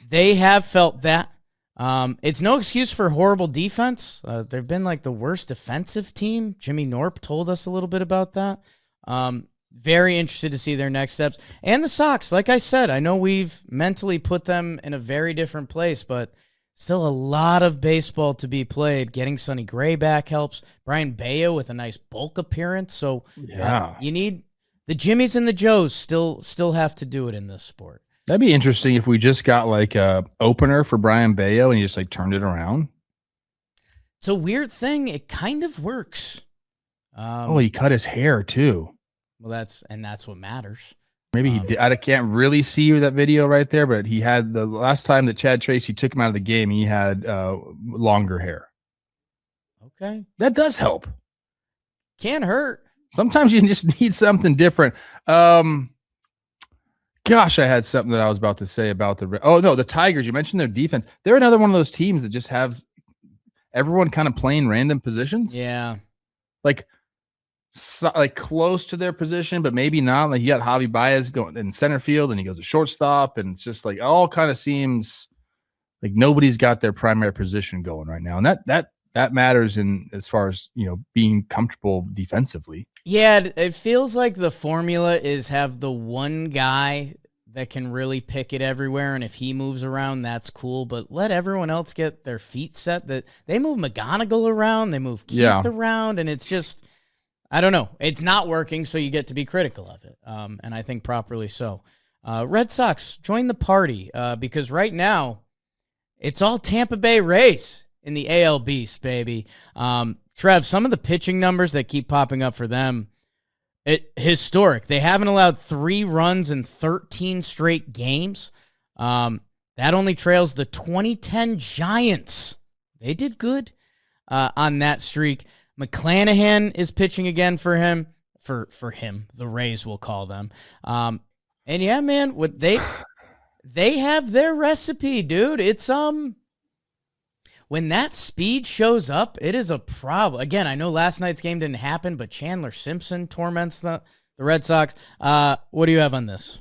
They have felt that. It's no excuse for horrible defense. They've been the worst defensive team. Jimmy Norp told us a little bit about that. Very interested to see their next steps. And the Sox, like I said, I know we've mentally put them in a very different place, but still a lot of baseball to be played. Getting Sonny Gray back helps. Brian Bayo with a nice bulk appearance. So you need the Jimmies and the Joes still have to do it in this sport. That'd be interesting if we just got a opener for Brian Bayo and you just turned it around. It's a weird thing. It kind of works. He cut his hair too. Well, that's what matters. Maybe he did. I can't really see that video right there, but he had the last time that Chad Tracy took him out of the game, he had longer hair. Okay. That does help. Can't hurt. Sometimes you just need something different. Gosh, I had something that I was about to say about the Tigers. You mentioned their defense. They're another one of those teams that just has everyone kind of playing random positions. Yeah. Like close to their position, but maybe not. Like you got Javi Baez going in center field and he goes to shortstop, and it's just like all kind of seems like nobody's got their primary position going right now. And that matters in as far as, being comfortable defensively. Yeah, it feels like the formula is have the one guy that can really pick it everywhere, and if he moves around, that's cool, but let everyone else get their feet set. That they move McGonigal around, they move Keith around, and it's just, I don't know. It's not working, so you get to be critical of it, and I think properly so. Red Sox, join the party, because right now, it's all Tampa Bay Rays in the AL Beast, baby. Trev, some of the pitching numbers that keep popping up for them, historic. They haven't allowed 3 runs in 13 straight games. That only trails the 2010 Giants. They did good on that streak. McClanahan is pitching again for him. For him, the Rays will call them. And yeah, man, what they have their recipe, dude. It's when that speed shows up, it is a problem. Again, I know last night's game didn't happen, but Chandler Simpson torments the Red Sox. What do you have on this?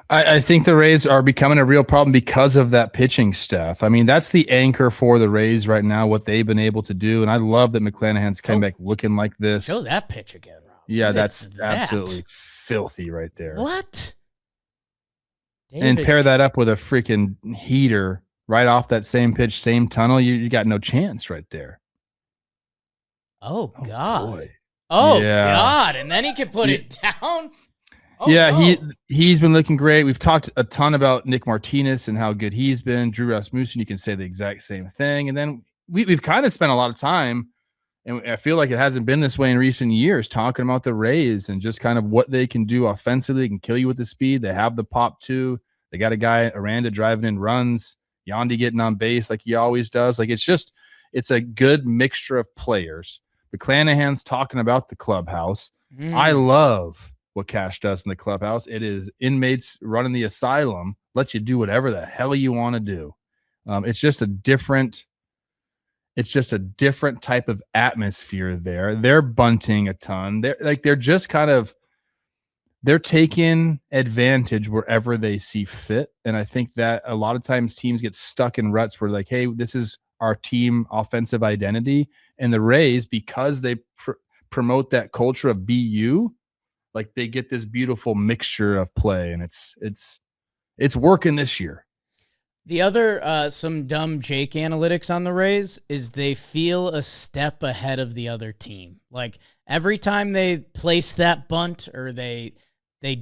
I think the Rays are becoming a real problem because of that pitching staff. I mean, that's the anchor for the Rays right now, what they've been able to do. And I love that McClanahan's coming back looking like this. Show that pitch again, Rob. Yeah, that's absolutely filthy right there. What? And pair that up with a freaking heater right off that same pitch, same tunnel, you got no chance right there. Oh God. Boy. Oh yeah. God. And then he can put it down. Oh, yeah, no. he's been looking great. We've talked a ton about Nick Martinez and how good he's been. Drew Rasmussen, you can say the exact same thing. And then we've kind of spent a lot of time, and I feel like it hasn't been this way in recent years, talking about the Rays and just kind of what they can do offensively. They can kill you with the speed. They have the pop too. They got a guy, Aranda, driving in runs. Yandy getting on base like he always does. Like it's a good mixture of players. McClanahan's talking about the clubhouse. I love what Cash does in the clubhouse. It is inmates running the asylum, let you do whatever the hell you want to do. It's just a different type of atmosphere there. They're bunting a ton. They're taking advantage wherever they see fit. And I think that a lot of times teams get stuck in ruts where like, hey, this is our team offensive identity. And the Rays, because they promote that culture of BU, like they get this beautiful mixture of play. And it's working this year. The other, some dumb Jake analytics on the Rays is they feel a step ahead of the other team. Like every time they place that bunt or they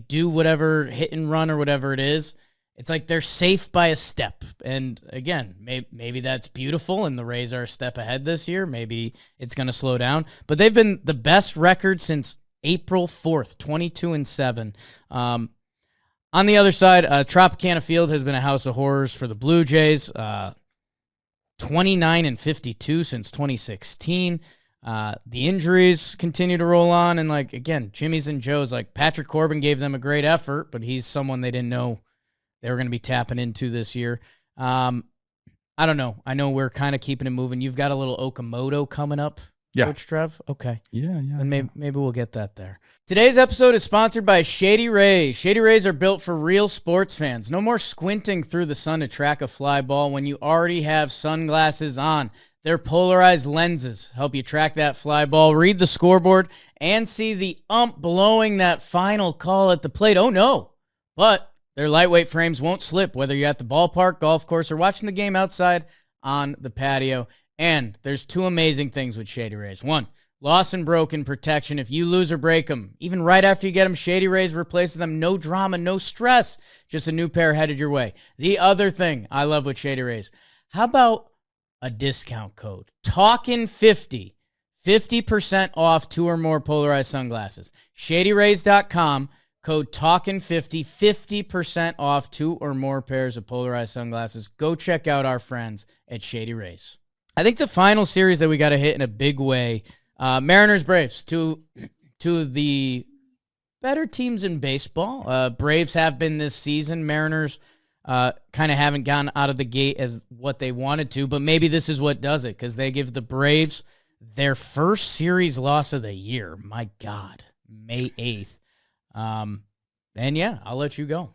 do whatever hit and run or whatever it is, it's like they're safe by a step. And again, maybe that's beautiful and the Rays are a step ahead this year. Maybe it's going to slow down. But they've been the best record since April 4th, 22-7. On the other side, Tropicana Field has been a house of horrors for the Blue Jays. 29-52 since 2016. The injuries continue to roll on, and like again, Jimmy's and Joe's. Like Patrick Corbin gave them a great effort, but he's someone they didn't know they were going to be tapping into this year. I don't know. I know we're kind of keeping it moving. You've got a little Okamoto coming up, Coach Trev. Okay, yeah. And maybe we'll get that there. Today's episode is sponsored by Shady Rays. Shady Rays are built for real sports fans. No more squinting through the sun to track a fly ball when you already have sunglasses on. Their polarized lenses help you track that fly ball, read the scoreboard, and see the ump blowing that final call at the plate. Oh, no. But their lightweight frames won't slip, whether you're at the ballpark, golf course, or watching the game outside on the patio. And there's 2 amazing things with Shady Rays. 1, loss and broken protection. If you lose or break them, even right after you get them, Shady Rays replaces them. No drama, no stress. Just a new pair headed your way. The other thing I love with Shady Rays, how about a discount code? Talkin50, 50% off 2 or more polarized sunglasses. ShadyRays.com, code TALKIN50, 50% off 2 or more pairs of polarized sunglasses. Go check out our friends at Shady Rays. I think the final series that we got to hit in a big way, Mariners-Braves, two of the better teams in baseball. Braves have been this season. Mariners kind of haven't gotten out of the gate as what they wanted to, but maybe this is what does it, because they give the Braves their first series loss of the year. My God, May 8th. And yeah, I'll let you go.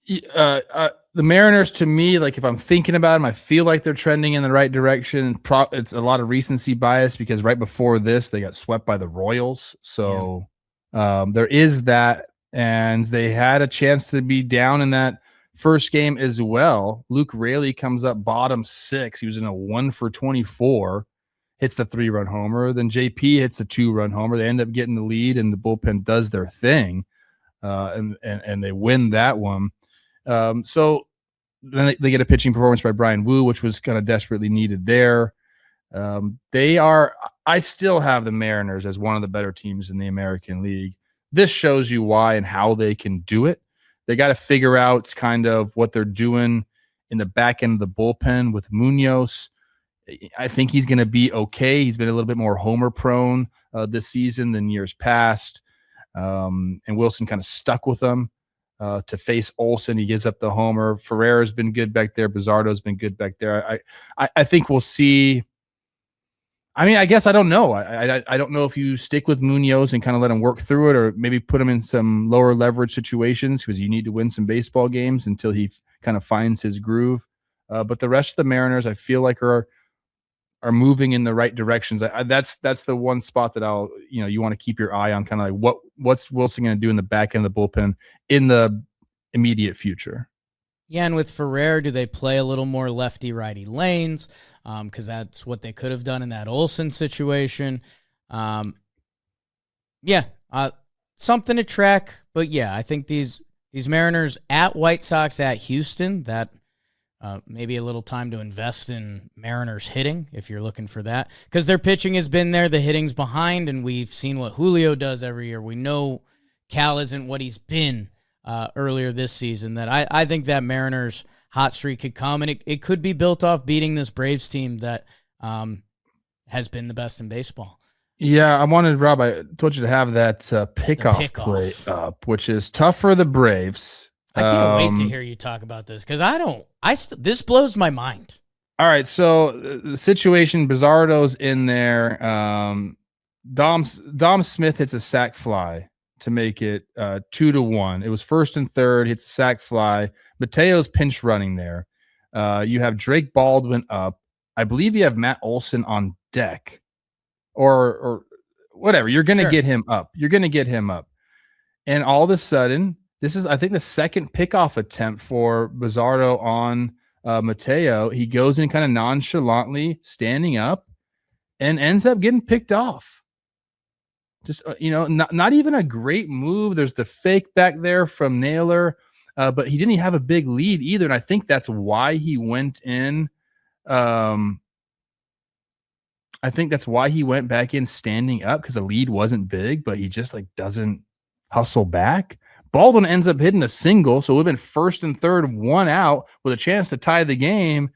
The Mariners, to me, like if I'm thinking about them, I feel like they're trending in the right direction. It's a lot of recency bias because right before this, they got swept by the Royals. So there is that, and they had a chance to be down in that first game as well. Luke Raley comes up bottom 6. He was in a 1-for-24, hits the 3-run homer. Then JP hits a 2-run homer. They end up getting the lead, and the bullpen does their thing, and they win that one. So then they get a pitching performance by Brian Wu, which was kind of desperately needed there. I still have the Mariners as one of the better teams in the American League. This shows you why and how they can do it. They got to figure out kind of what they're doing in the back end of the bullpen with Munoz. I think he's going to be okay. He's been a little bit more homer prone this season than years past. And Wilson kind of stuck with them to face Olsen. He gives up the homer. Ferreira's been good back there. Bizzardo's been good back there. I think we'll see. I mean, I guess I don't know. I don't know if you stick with Munoz and kind of let him work through it, or maybe put him in some lower leverage situations because you need to win some baseball games until he kind of finds his groove. But the rest of the Mariners, I feel like are moving in the right directions. That's the one spot that you want to keep your eye on, kind of like what's Wilson going to do in the back end of the bullpen in the immediate future. Yeah, and with Ferrer, do they play a little more lefty-righty lanes? Because that's what they could have done in that Olsen situation. Something to track. But yeah, I think these Mariners at White Sox, at Houston, that maybe a little time to invest in Mariners hitting if you're looking for that. Because their pitching has been there, the hitting's behind, and we've seen what Julio does every year. We know Cal isn't what he's been earlier this season. That I think that Mariners hot streak could come, and it could be built off beating this Braves team that has been the best in baseball. Yeah, Rob, I told you to have that pickoff play up, which is tough for the Braves. I can't wait to hear you talk about this because this blows my mind. All right, so the situation, Bizzardo's in there. Dom Smith hits a sac fly to make it 2-1. It was first and third, hits a sac fly. Mateo's pinch running there. You have Drake Baldwin up. I believe you have Matt Olson on deck, or whatever. You're going to get him up. And all of a sudden, this is, I think, the second pickoff attempt for Bizzardo on Mateo. He goes in kind of nonchalantly, standing up, and ends up getting picked off. Just, not even a great move. There's the fake back there from Naylor, but he didn't have a big lead either. And I think that's why he went in. I think that's why he went back in standing up, because the lead wasn't big, but he just doesn't hustle back. Baldwin ends up hitting a single, so it would have been first and third, 1 out with a chance to tie the game.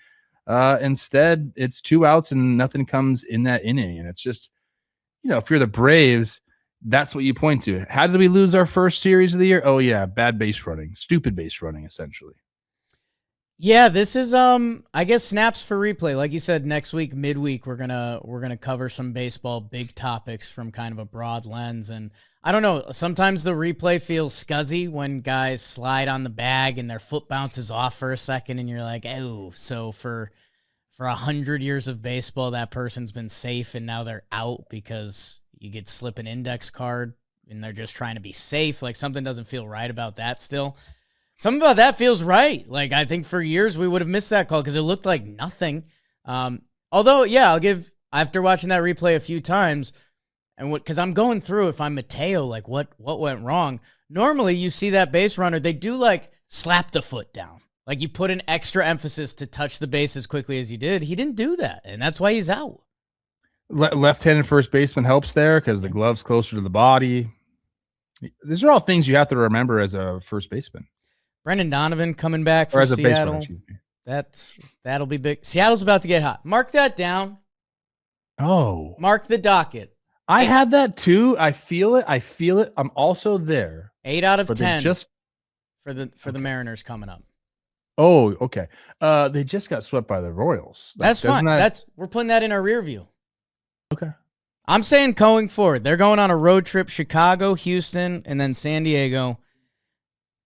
Instead, it's 2 outs and nothing comes in that inning. And it's just, if you're the Braves, that's what you point to. How did we lose our first series of the year? Oh yeah, bad base running, stupid base running, essentially. Yeah, this is I guess snaps for replay. Like you said, next week, midweek, we're gonna cover some baseball big topics from kind of a broad lens. And I don't know, sometimes the replay feels scuzzy when guys slide on the bag and their foot bounces off for a second, and you're like, oh, so for 100 years of baseball, that person's been safe and now they're out because you get slip an index card and they're just trying to be safe. Like, something doesn't feel right about that still. Something about that feels right. Like, I think for years we would have missed that call because it looked like nothing. Although, yeah, after watching that replay a few times, and because I'm going through, if I'm Mateo, like what went wrong? Normally you see that base runner, they do slap the foot down. Like, you put an extra emphasis to touch the base as quickly as you did. He didn't do that, and that's why he's out. Left-handed first baseman helps there because the glove's closer to the body. These are all things you have to remember as a first baseman. Brendan Donovan coming back Or from as a Seattle. baseman, excuse me. That'll be big. Seattle's about to get hot. Mark that down. Oh. Mark the docket. I had that too. I feel it. I'm also there. 8 out of 10 just for the Mariners coming up. Oh, okay. They just got swept by the Royals. That's fine. We're putting that in our rear view. Okay. I'm saying going forward, they're going on a road trip, Chicago, Houston, and then San Diego.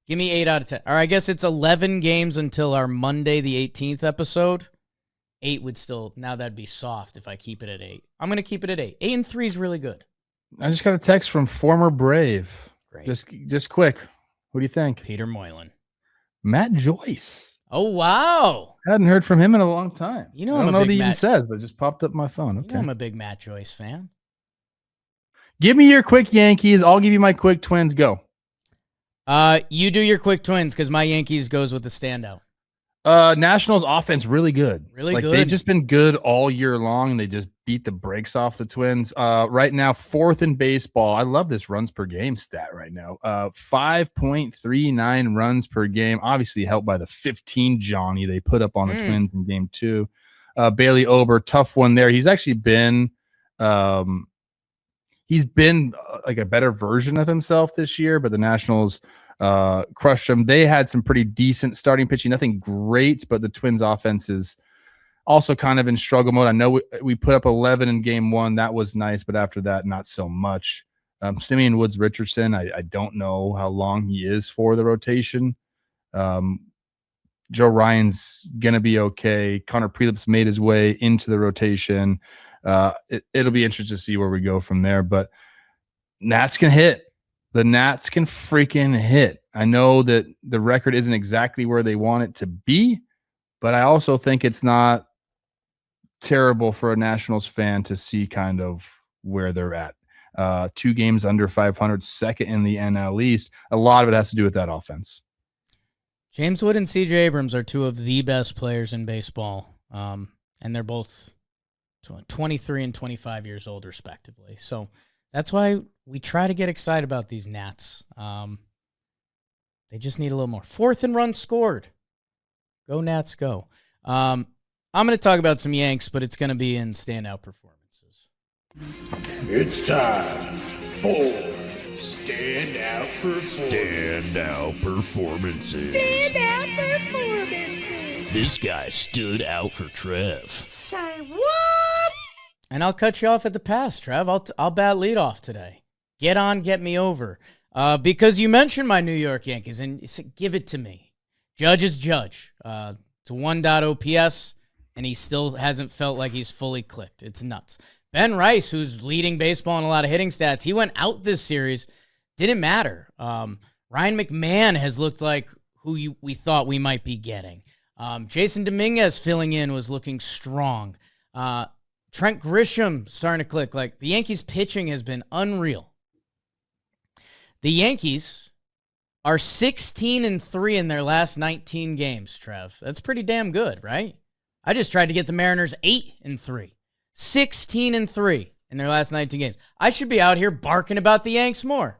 Give me 8 out of 10. Or I guess it's 11 games until our Monday the 18th episode. 8 would still, now that'd be soft if I keep it at 8. I'm going to keep it at 8. 8-3 is really good. I just got a text from former Brave. Great. Just quick. What do you think? Peter Moylan. Matt Joyce. Oh, wow. I hadn't heard from him in a long time. You know, I don't know what he even says, but it just popped up my phone. Okay. You know I'm a big Matt Joyce fan. Give me your quick Yankees. I'll give you my quick Twins. Go. You do your quick Twins because my Yankees goes with the standout. Nationals offense really good. Really good. They've just been good all year long, and they just beat the brakes off the Twins. Right now, 4th in baseball. I love this runs per game stat right now. 5.39 runs per game. Obviously helped by the 15 Johnny they put up on the Twins in game 2. Bailey Ober, tough one there. He's actually been like a better version of himself this year, but the Nationals crushed them. They had some pretty decent starting pitching, nothing great, but the Twins offense is also kind of in struggle mode. I know we put up 11 in game 1. That was nice, but after that, not so much. Simeon Woods Richardson, I don't know how long he is for the rotation. Joe Ryan's going to be okay. Connor Prelip's made his way into the rotation. It'll be interesting to see where we go from there, but Nats can hit. The Nats can freaking hit. I know that the record isn't exactly where they want it to be, but I also think it's not terrible for a Nationals fan to see kind of where they're at. 2 games under 500, second in the NL East. A lot of it has to do with that offense. James Wood and C.J. Abrams are 2 of the best players in baseball, and they're both 23 and 25 years old, respectively. So that's why we try to get excited about these Nats. They just need a little more. 4th and runs scored. Go Nats, go. I'm going to talk about some Yanks, but it's going to be in standout performances. It's time for Standout Performances. Standout Performances. Standout Performances. This guy stood out for Trev. Say what? And I'll cut you off at the pass, Trev. I'll bat lead off today. Get on, get me over. Because you mentioned my New York Yankees, and you said, give it to me. Judge is Judge. It's a 1.0 OPS, and he still hasn't felt like he's fully clicked. It's nuts. Ben Rice, who's leading baseball in a lot of hitting stats, he went out this series. Didn't matter. Ryan McMahon has looked like who we thought we might be getting. Jason Dominguez filling in was looking strong. Trent Grisham starting to click. Like, the Yankees pitching has been unreal. The Yankees are 16-3 in their last 19 games, Trev. That's pretty damn good, right? I just tried to get the Mariners 8-3. 16-3 in their last 19 games. I should be out here barking about the Yanks more.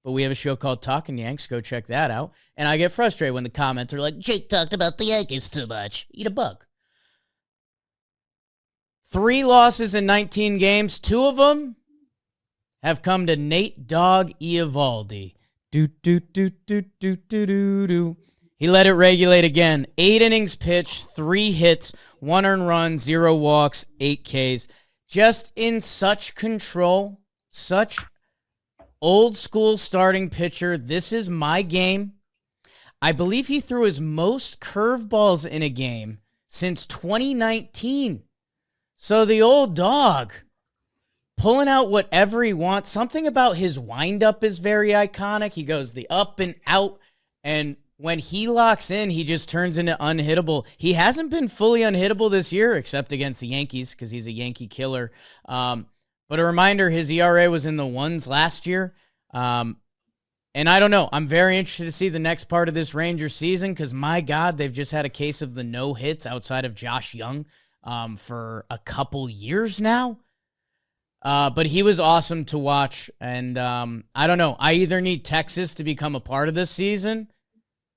But we have a show called Talkin' Yanks. Go check that out. And I get frustrated when the comments are like, Jake talked about the Yankees too much. Eat a bug. 3 losses in 19 games. 2 of them have come to Nate Dogg Eovaldi. Do. He let it regulate again. 8 innings pitched, 3 hits, 1 earned run, 0 walks, 8 Ks. Just in such control, such old school starting pitcher. This is my game. I believe he threw his most curveballs in a game since 2019. So the old dog pulling out whatever he wants. Something about his windup is very iconic. He goes the up and out, and when he locks in, he just turns into unhittable. He hasn't been fully unhittable this year, except against the Yankees, because he's a Yankee killer. But a reminder, his ERA was in the 1s last year. And I don't know. I'm very interested to see the next part of this Rangers season, because, my God, they've just had a case of the no-hits outside of Josh Young for a couple years now. But he was awesome to watch. And I don't know. I either need Texas to become a part of this season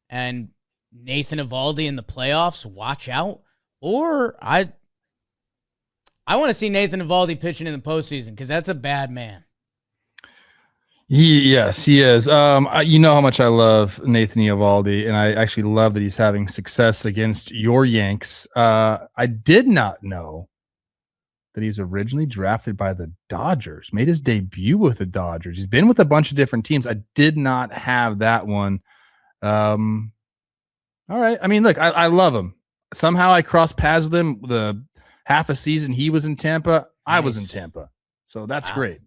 and Nathan Eovaldi in the playoffs, watch out, or I want to see Nathan Eovaldi pitching in the postseason because that's a bad man. Yes, he is. You know how much I love Nathan Eovaldi, and I actually love that he's having success against your Yanks. I did not know that he was originally drafted by the Dodgers, made his debut with the Dodgers. He's been with a bunch of different teams. I did not have that one. All right. I mean, look, I love him. Somehow I crossed paths with him the half a season he was in Tampa. I was in Tampa. So that's great.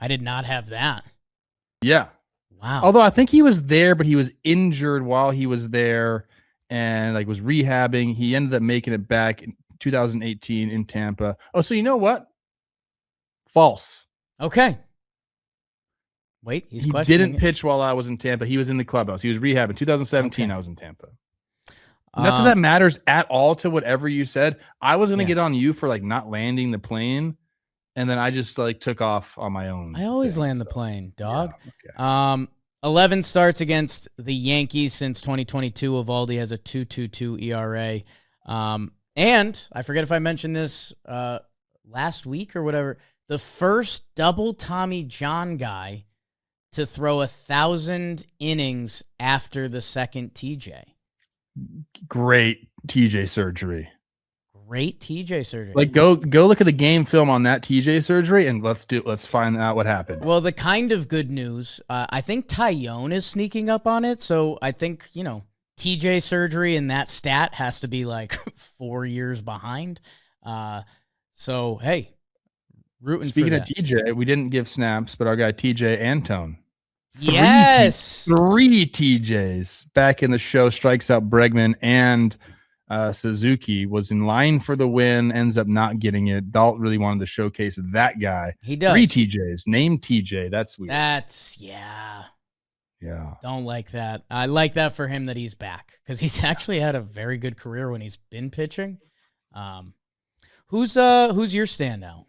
I did not have that. Yeah. Wow. Although I think he was there, but he was injured while he was there and like was rehabbing. He ended up making it back in 2018 in Tampa. Oh, so you know what? False. Okay. Wait, he didn't pitch while I was in Tampa. He was in the clubhouse. He was rehabbing. 2017, okay. I was in Tampa. Not that that matters at all to whatever you said. I was going to get on you for like not landing the plane, and then I just like took off on my own. I always land the plane, dog. Yeah, okay. 11 starts against the Yankees since 2022. Eovaldi has a 2.22 ERA. And I forget if I mentioned this last week or whatever. The first double Tommy John guy to throw 1,000 innings after the second TJ. Great TJ surgery. Great TJ surgery. Like go look at the game film on that TJ surgery and let's find out what happened. Well, the kind of good news, I think Tyone is sneaking up on it. So I think, TJ surgery and that stat has to be like 4 years behind. So, hey, rooting Speaking for of TJ, we didn't give snaps, but our guy TJ Antone. Yes. Three TJs back in the show, strikes out Bregman and Suzuki, was in line for the win, ends up not getting it. Dalt really wanted to showcase that guy. He does. 3 TJs, named TJ. That's weird. Yeah. Yeah. Don't like that. I like that for him that he's back because he's actually had a very good career when he's been pitching. Who's your standout?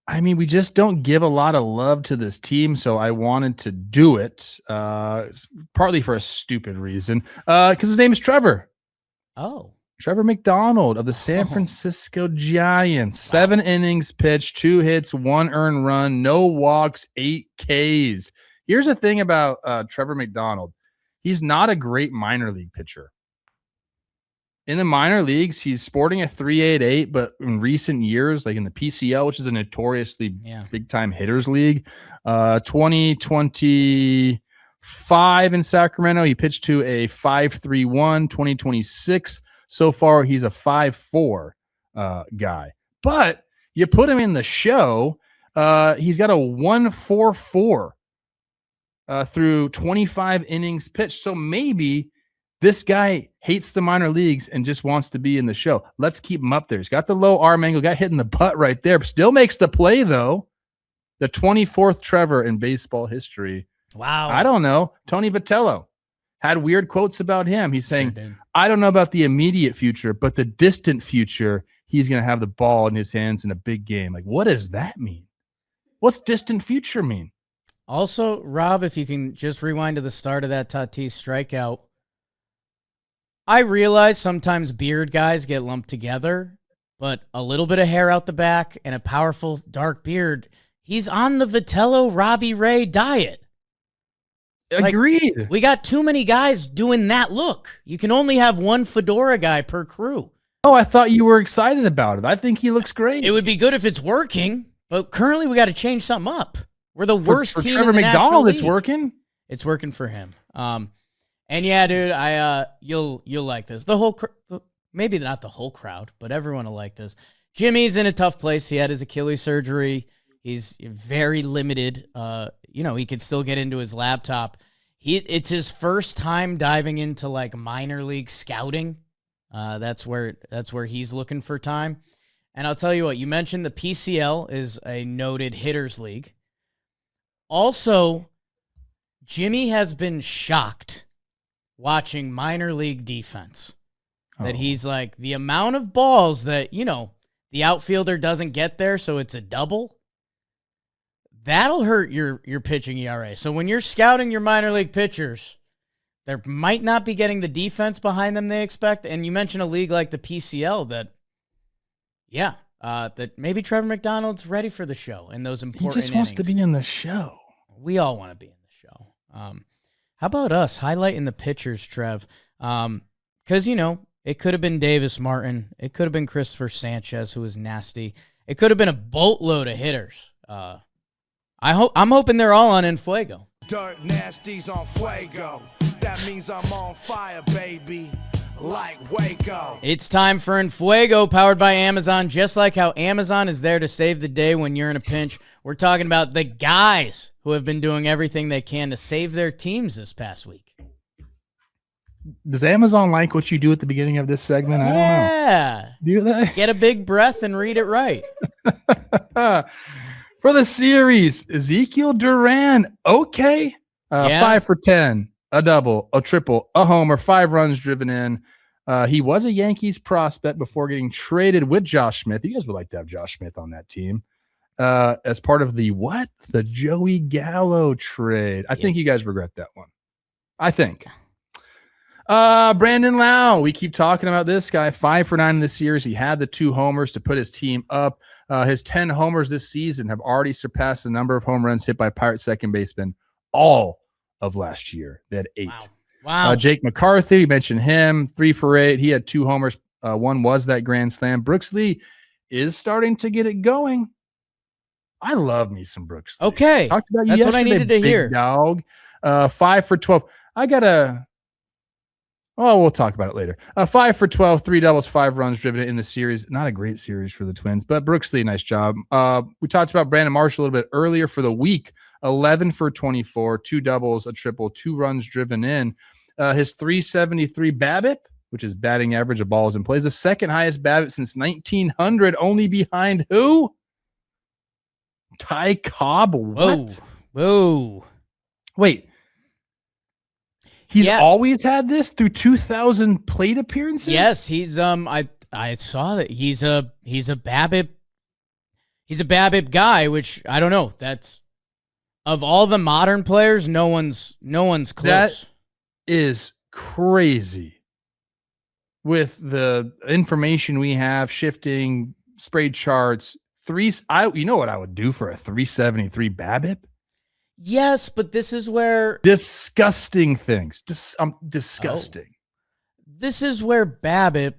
I mean, we just don't give a lot of love to this team, so I wanted to do it, partly for a stupid reason, because his name is Trevor. Oh. Trevor McDonald of the San Francisco Giants. 7 innings pitched, 2 hits, 1 earned run, no walks, 8 Ks. Here's the thing about Trevor McDonald. He's not a great minor league pitcher. In the minor leagues, he's sporting a 3.88, but in recent years, like in the PCL, which is a notoriously big-time hitters league, 2025 in Sacramento, he pitched to a 5.31. 2026, so far, he's a 5.4 guy. But you put him in the show, he's got a 1.44 through 25 innings pitched. So maybe this guy hates the minor leagues and just wants to be in the show. Let's keep him up there. He's got the low arm angle, got hit in the butt right there, but still makes the play, though. The 24th Trevor in baseball history. Wow. I don't know. Tony Vitello had weird quotes about him. He's saying, I don't know about the immediate future, but the distant future, he's going to have the ball in his hands in a big game. Like, what does that mean? What's distant future mean? Also, Rob, if you can just rewind to the start of that Tatis strikeout, I realize sometimes beard guys get lumped together, but a little bit of hair out the back and a powerful dark beard, he's on the Vitello Robbie Ray diet. Agreed. Like, we got too many guys doing that look. You can only have one fedora guy per crew. Oh, I thought you were excited about it. I think he looks great. It would be good if it's working, but currently we got to change something up. We're the worst team Trevor in the McDonald, National League. it's working. It's working for him. And yeah, dude, you'll like this. Maybe not the whole crowd, but everyone will like this. Jimmy's in a tough place. He had his Achilles surgery. He's very limited. He could still get into his laptop. It's his first time diving into like minor league scouting. That's where he's looking for time. And I'll tell you what, you mentioned the PCL is a noted hitters league. Also, Jimmy has been shocked watching minor league defense. That he's like, the amount of balls that, the outfielder doesn't get there, so it's a double, that'll hurt your pitching ERA. So when you're scouting your minor league pitchers, they might not be getting the defense behind them they expect. And you mentioned a league like the PCL that maybe Trevor McDonald's ready for the show in those important innings. He just wants to be in the show. We all want to be in the show. How about us highlighting the pitchers, Trev? Because, it could have been Davis Martin. It could have been Christopher Sanchez, who was nasty. It could have been a boatload of hitters. I'm hoping they're all on Fuego. Dirt nasties on Fuego. That means I'm on fire, baby. Like Waco. It's time for Fuego, powered by Amazon. Just like how Amazon is there to save the day when you're in a pinch, we're talking about the guys who have been doing everything they can to save their teams this past week. Does Amazon like what you do at the beginning of this segment? I don't know. Do they? Get a big breath and read it right. For the series, Ezekiel Duran, okay. 5 for 10, a double, a triple, a homer, 5 runs driven in. He was a Yankees prospect before getting traded with Josh Smith. You guys would like to have Josh Smith on that team. As part of the Joey Gallo trade. I think you guys regret that one. I think. Brandon Lau, we keep talking about this guy. 5 for 9 in the series. He had the 2 homers to put his team up. His 10 homers this season have already surpassed the number of home runs hit by Pirates second baseman all of last year. They had 8. Wow. Jake McCarthy, you mentioned him, 3 for 8. He had 2 homers. One was that grand slam. Brooks Lee is starting to get it going. I love me some Brooks Lee. Okay. Talked about That's what I needed to big hear. Dog. 5 for 12. We'll talk about it later. 5 for 12, 3 doubles, 5 runs driven in the series. Not a great series for the Twins, but Brooks Lee, nice job. We talked about Brandon Marshall a little bit earlier for the week. 11 for 24, 2 doubles, a triple, 2 runs driven in. His 373 BABIP, which is batting average of balls in play, is the second highest BABIP since 1900, only behind who? Ty Cobb. What? Whoa. Wait. He's always had this through 2,000 plate appearances? Yes, he's I saw that he's a BABIP guy, which I don't know. That's of all the modern players, no one's close. That is crazy. With the information we have, shifting, sprayed charts, you know what I would do for a 373 BABIP? Yes, but this is where disgusting things. Disgusting. This is where BABIP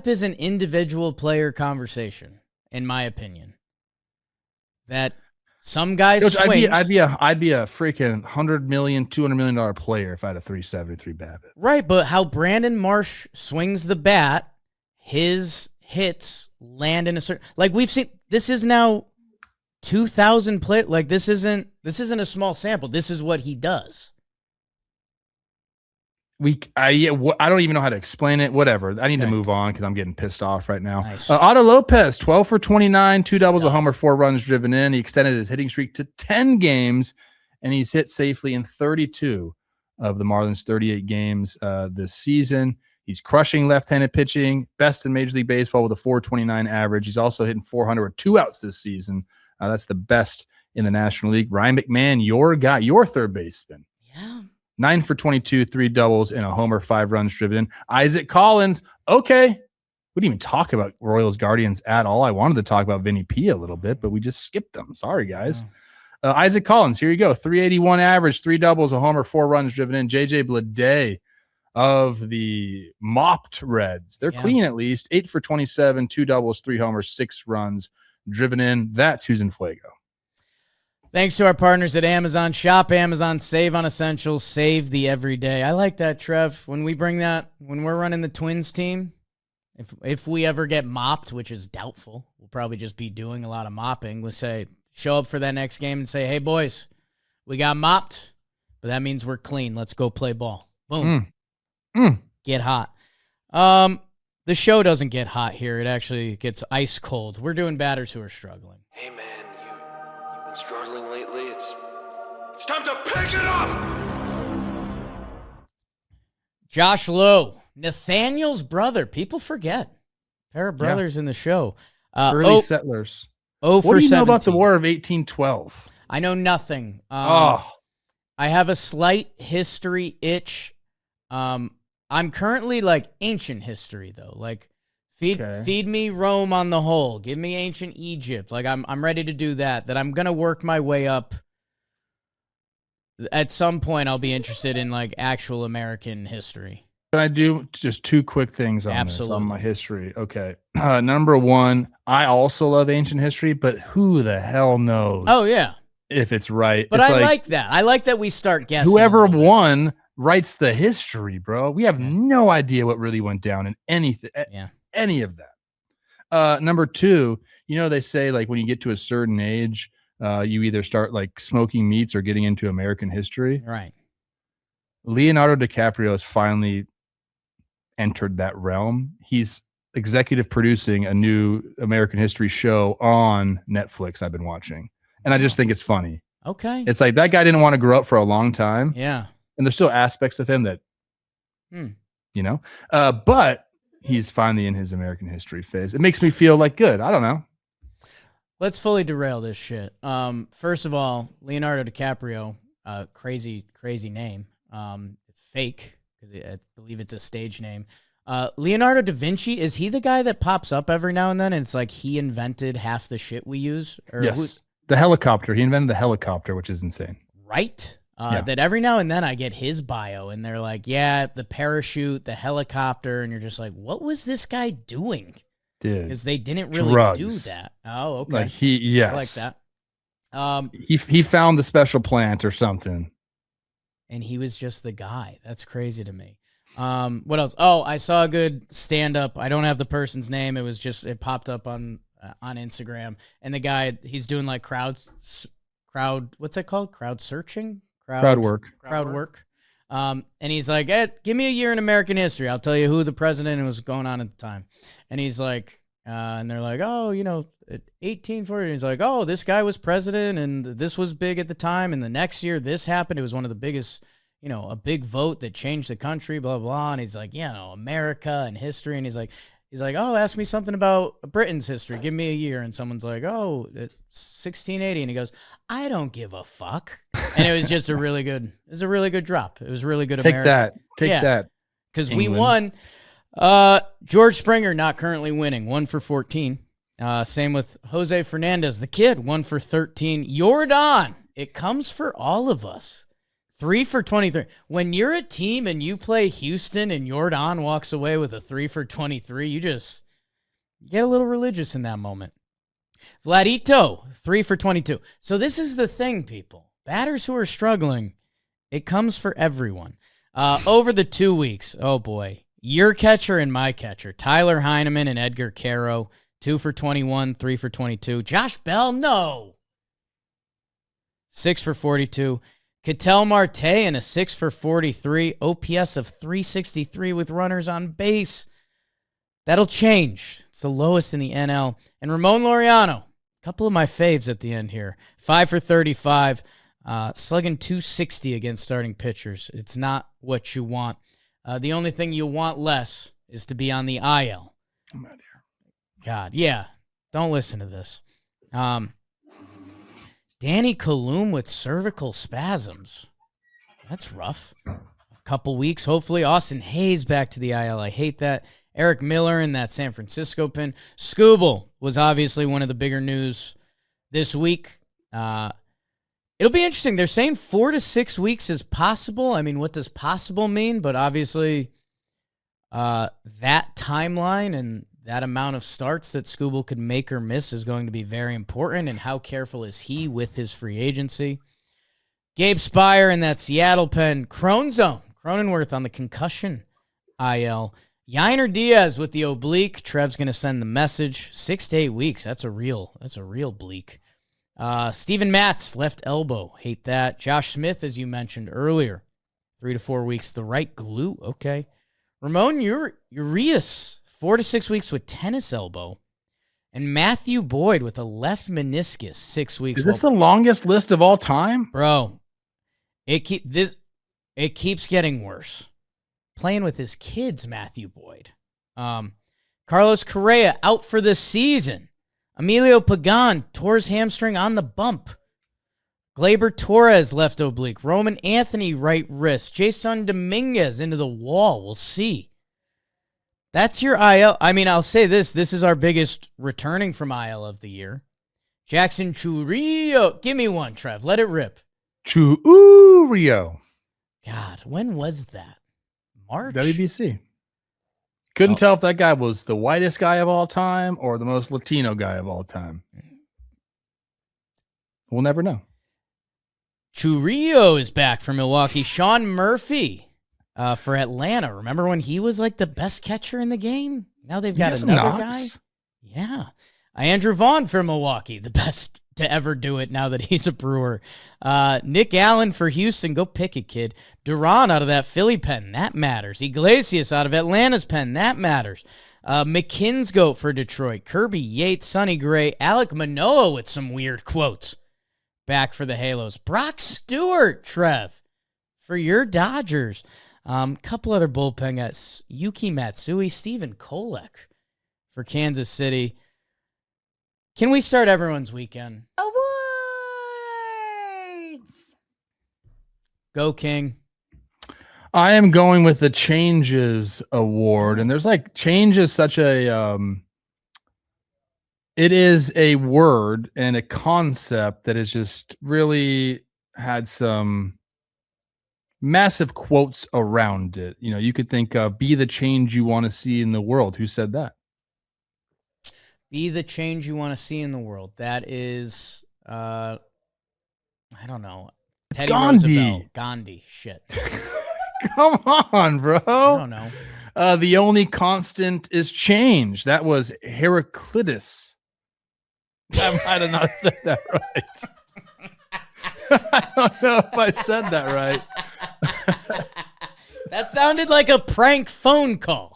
is an individual player conversation, in my opinion. That some guys swings. I'd be a freaking $100 million, $200 million player if I had a 373 BABIP. Right, but how Brandon Marsh swings the bat, his hits land in a certain, like we've seen. This is now 2,000 play. Like this isn't a small sample. This is what he does. I don't even know how to explain it. Whatever. I need to move on because I'm getting pissed off right now. Nice. Otto Lopez, 12 for 29, 2 doubles, a homer, 4 runs driven in. He extended his hitting streak to 10 games, and he's hit safely in 32 of the Marlins' 38 games this season. He's crushing left-handed pitching, best in Major League Baseball with a 429 average. He's also hitting 400 with 2 outs this season. That's the best in the National League. Ryan McMahon, your guy, your third baseman. Yeah. 9 for 22, 3 doubles, and a homer, 5 runs driven in. Isaac Collins, okay. We didn't even talk about Royals Guardians at all. I wanted to talk about Vinny P a little bit, but we just skipped them. Sorry, guys. Isaac Collins, here you go. 381 average, 3 doubles, a homer, 4 runs driven in. JJ Bleday of the mopped Reds. They're clean at least. 8 for 27, 2 doubles, 3 homers, 6 runs driven in. That's who's in Fuego. Thanks to our partners at Amazon. Shop Amazon, save on essentials, save the everyday. I like that, Trev. When we bring that, when we're running the Twins team, if we ever get mopped, which is doubtful, we'll probably just be doing a lot of mopping. We'll say, show up for that next game and say, hey, boys, we got mopped, but that means we're clean. Let's go play ball. Boom. Get hot. The show doesn't get hot here. It actually gets ice cold. We're doing batters who are struggling. Hey, man, you've been struggling lately. It's time to pick it up! Josh Lowe, Nathaniel's brother. People forget. Pair of brothers in the show. Early settlers. Oh, what do you know about the War of 1812? I know nothing. Oh, I have a slight history itch. I'm currently like ancient history though. Like feed me Rome on the whole. Give me ancient Egypt. Like I'm ready to do that. That I'm gonna work my way up. At some point, I'll be interested in like actual American history. Can I do just two quick things on this, on my history? Okay. Number one, I also love ancient history, but who the hell knows? Oh, yeah. If it's right. But I like that. I like that we start guessing. Whoever won writes the history, bro. We have no idea what really went down in anything, any of that. Number two, they say like when you get to a certain age, you either start like smoking meats or getting into American history. Right. Leonardo DiCaprio has finally entered that realm. He's executive producing a new American history show on Netflix I've been watching. And I just think it's funny. Okay. It's like that guy didn't want to grow up for a long time. Yeah. And there's still aspects of him that, but he's finally in his American history phase. It makes me feel like good. I don't know. Let's fully derail this shit. First of all, Leonardo DiCaprio, crazy name. It's fake because I believe it's a stage name. Leonardo da Vinci, is he the guy that pops up every now and then and it's like he invented half the shit we use? Or yes. The helicopter. He invented the helicopter, which is insane. Right? That every now and then I get his bio and they're like, yeah, the parachute, the helicopter, and you're just like, what was this guy doing? Dude, because they didn't really do that. Oh, okay. Like yes. I like that. He found the special plant or something. And he was just the guy. That's crazy to me. What else? Oh, I saw a good stand-up. I don't have the person's name. It popped up on Instagram. And the guy, he's doing like crowd, what's that called? Crowd searching? Crowd work. And he's like, give me a year in American history. I'll tell you who the president was going on at the time. And he's like, and they're like, oh, 1840. And he's like, oh, this guy was president and this was big at the time. And the next year this happened. It was one of the biggest, a big vote that changed the country, blah, blah. And he's like, America and history. And he's like, oh, ask me something about Britain's history. Give me a year. And someone's like, oh, it's 1680. And he goes, I don't give a fuck. And it was just a really good drop. It was really good. Take that. Because we won. George Springer not currently winning, 1 for 14. Same with Jose Fernandez, the kid, 1 for 13. Yordan, it comes for all of us. 3 for 23. When you're a team and you play Houston and Yordan walks away with a 3 for 23, you get a little religious in that moment. Vladito, 3 for 22. So this is the thing, people. Batters who are struggling, it comes for everyone. Over the 2 weeks, oh boy, your catcher and my catcher, Tyler Heineman and Edgar Caro, 2 for 21, 3 for 22. Josh Bell, no. 6 for 42. Ketel Marte and a 6 for 43. OPS of 363 with runners on base. That'll change. It's the lowest in the NL. And Ramon Laureano, a couple of my faves at the end here. 5 for 35. Slugging 260 against starting pitchers. It's not what you want. The only thing you want less is to be on the IL. I'm out here. God, yeah. Don't listen to this. Danny Colum with cervical spasms. That's rough. A couple weeks, hopefully. Austin Hayes back to the IL. I hate that. Eric Miller in that San Francisco pin. Scooble was obviously one of the bigger news this week. It'll be interesting. They're saying 4 to 6 weeks is possible. I mean, what does possible mean? But obviously, that timeline and that amount of starts that Scooble could make or miss is going to be very important. And how careful is he with his free agency? Gabe Spire in that Seattle pen. Cronenworth on the concussion IL. Yainer Diaz with the oblique. Trev's going to send the message. 6 to 8 weeks. That's a real bleak. Steven Matz, left elbow. Hate that. Josh Smith, as you mentioned earlier. 3 to 4 weeks. The right glute. Okay. Ramon Urias, 4 to 6 weeks with tennis elbow. And Matthew Boyd with a left meniscus, 6 weeks. Is this the longest list of all time? Bro, it keeps getting worse. Playing with his kids, Matthew Boyd. Carlos Correa out for the season. Emilio Pagan tore his hamstring on the bump. Gleyber Torres left oblique. Roman Anthony right wrist. Jason Dominguez into the wall. We'll see. That's your IL. I mean, I'll say this. This is our biggest returning from IL of the year. Jackson Chourio. Give me one, Trev. Let it rip. Chourio. God, when was that? March? WBC. Couldn't tell if that guy was the whitest guy of all time or the most Latino guy of all time. We'll never know. Chourio is back for Milwaukee. Sean Murphy for Atlanta. Remember when he was like the best catcher in the game? Now they've got another guy. Yeah. Andrew Vaughn for Milwaukee, the best to ever do it now that he's a Brewer. Nick Allen for Houston. Go pick it, kid. Duran out of that Philly pen. That matters. Iglesias out of Atlanta's pen. That matters. McKinsgoat for Detroit. Kirby Yates, Sonny Gray. Alek Manoah with some weird quotes. Back for the Halos. Brock Stewart, Trev, for your Dodgers. Couple other bullpen guys. Yuki Matsui, Steven Kolek for Kansas City. Can we start everyone's weekend? Awards! Go, King. I am going with the Changes Award. And there's like change is such a it is a word and a concept that has just really had some massive quotes around it. You know, you could think be the change you want to see in the world. Who said that? Be the change you want to see in the world. That is, I don't know. It's Teddy Gandhi. Roosevelt. Gandhi. Shit. Come on, bro. I don't know. The only constant is change. That was Heraclitus. I might have not said that right. I don't know if I said that right. That sounded like a prank phone call.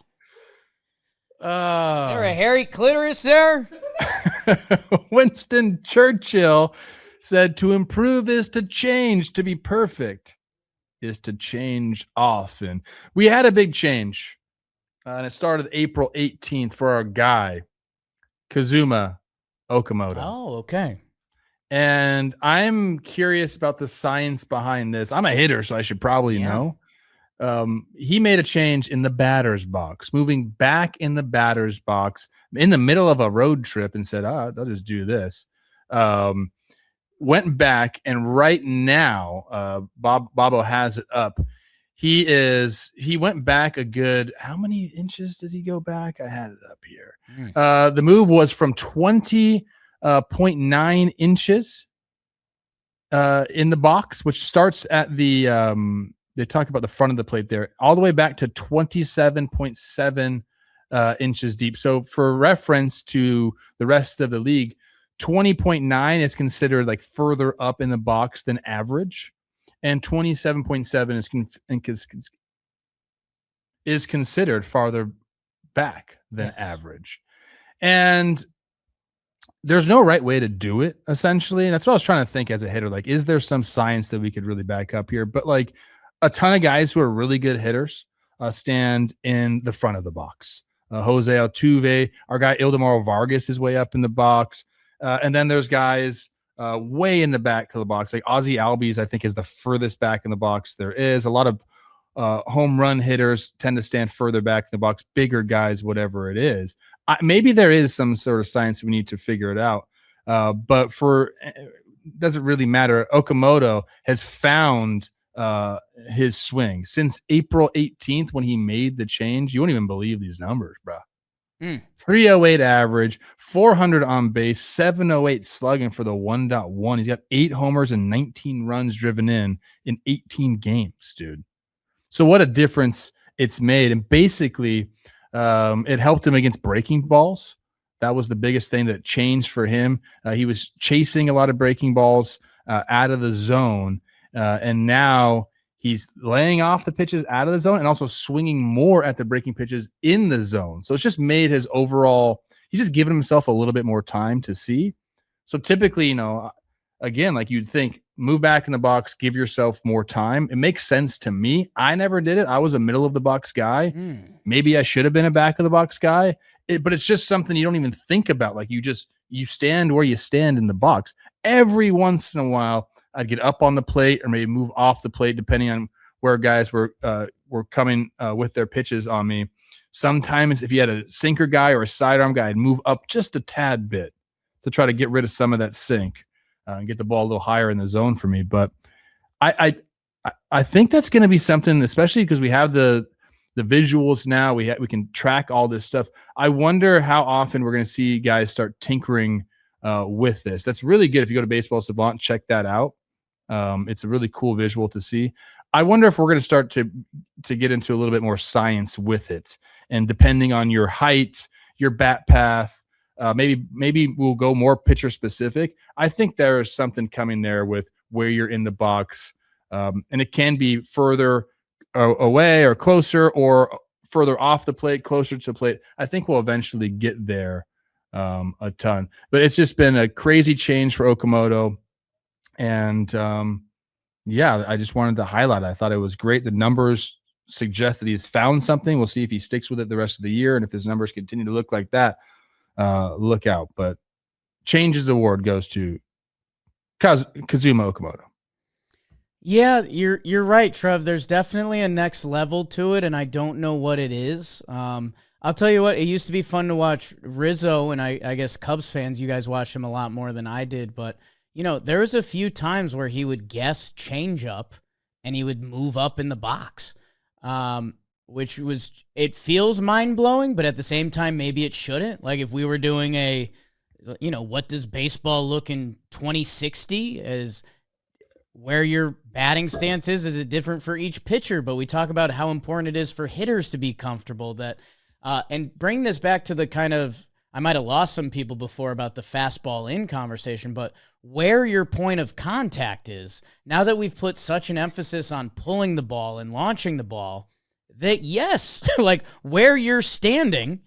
Is Uh, there a hairy clitoris there? Winston Churchill said, to improve is to change, to be perfect is to change often. We had a big change, and it started April 18th for our guy, Kazuma Okamoto. Oh, okay. And I'm curious about the science behind this. I'm a hitter, so I should probably know. He made a change in the batter's box, moving back in the batter's box in the middle of a road trip and said, I'll just do this. Went back, and right now, Bobo has it up. He went back a good, how many inches did he go back? I had it up here. The move was from 20.9 inches in the box, which starts at the, they talk about the front of the plate there, all the way back to 27.7 inches deep. So for reference to the rest of the league, 20.9 is considered like further up in the box than average, and 27.7 is considered farther back than average. And there's no right way to do it, essentially. And that's what I was trying to think as a hitter. Like, is there some science that we could really back up here? But like a ton of guys who are really good hitters stand in the front of the box. Jose Altuve, our guy Ildemaro Vargas is way up in the box. And then there's guys way in the back of the box. Like Ozzie Albies, I think, is the furthest back in the box there is. A lot of home run hitters tend to stand further back in the box, bigger guys, whatever it is. Maybe there is some sort of science we need to figure it out. But doesn't really matter. Okamoto has found his swing since April 18th when he made the change. You won't even believe these numbers, bro. 308 average, 400 on base, 708 slugging for the 1.1. He's got 8 homers and 19 runs driven in 18 games, dude. So what a difference it's made. And basically, it helped him against breaking balls. That was the biggest thing that changed for him. He was chasing a lot of breaking balls out of the zone, and now he's laying off the pitches out of the zone and also swinging more at the breaking pitches in the zone. So it's just made his overall – he's just given himself a little bit more time to see. So typically, you know, again, like you'd think, move back in the box, give yourself more time. It makes sense to me. I never did it. I was a middle of the box guy. Maybe I should have been a back of the box guy. but it's just something you don't even think about. Like you stand where you stand in the box. Every once in a while, I'd get up on the plate or maybe move off the plate, depending on where guys were coming with their pitches on me. Sometimes if you had a sinker guy or a sidearm guy, I'd move up just a tad bit to try to get rid of some of that sink and get the ball a little higher in the zone for me. But I think that's going to be something, especially because we have the visuals now. We can track all this stuff. I wonder how often we're going to see guys start tinkering with this. That's really good. If you go to Baseball Savant, check that out. It's a really cool visual to see. I wonder if we're going to start to get into a little bit more science with it. And depending on your height, your bat path, maybe we'll go more pitcher specific. I think there is something coming there with where you're in the box. And it can be further away or closer or further off the plate, closer to the plate. I think we'll eventually get there a ton. But it's just been a crazy change for Okamoto. And yeah, I just wanted to highlight it. I thought it was great. The numbers suggest that he's found something. We'll see if he sticks with it the rest of the year. And if his numbers continue to look like that, look out. But Changes Award goes to Kazuma Okamoto. Yeah, you're right, Trev. There's definitely a next level to it, and I don't know what it is. I'll tell you what, it used to be fun to watch Rizzo, and I guess Cubs fans, you guys watched him a lot more than I did, but there was a few times where he would guess change up and he would move up in the box, which it feels mind-blowing, but at the same time, maybe it shouldn't. Like if we were doing what does baseball look in 2060 as where your batting stance is it different for each pitcher? But we talk about how important it is for hitters to be comfortable and bring this back to the kind of, I might have lost some people before about the fastball in conversation, but where your point of contact is, now that we've put such an emphasis on pulling the ball and launching the ball, that yes, like where you're standing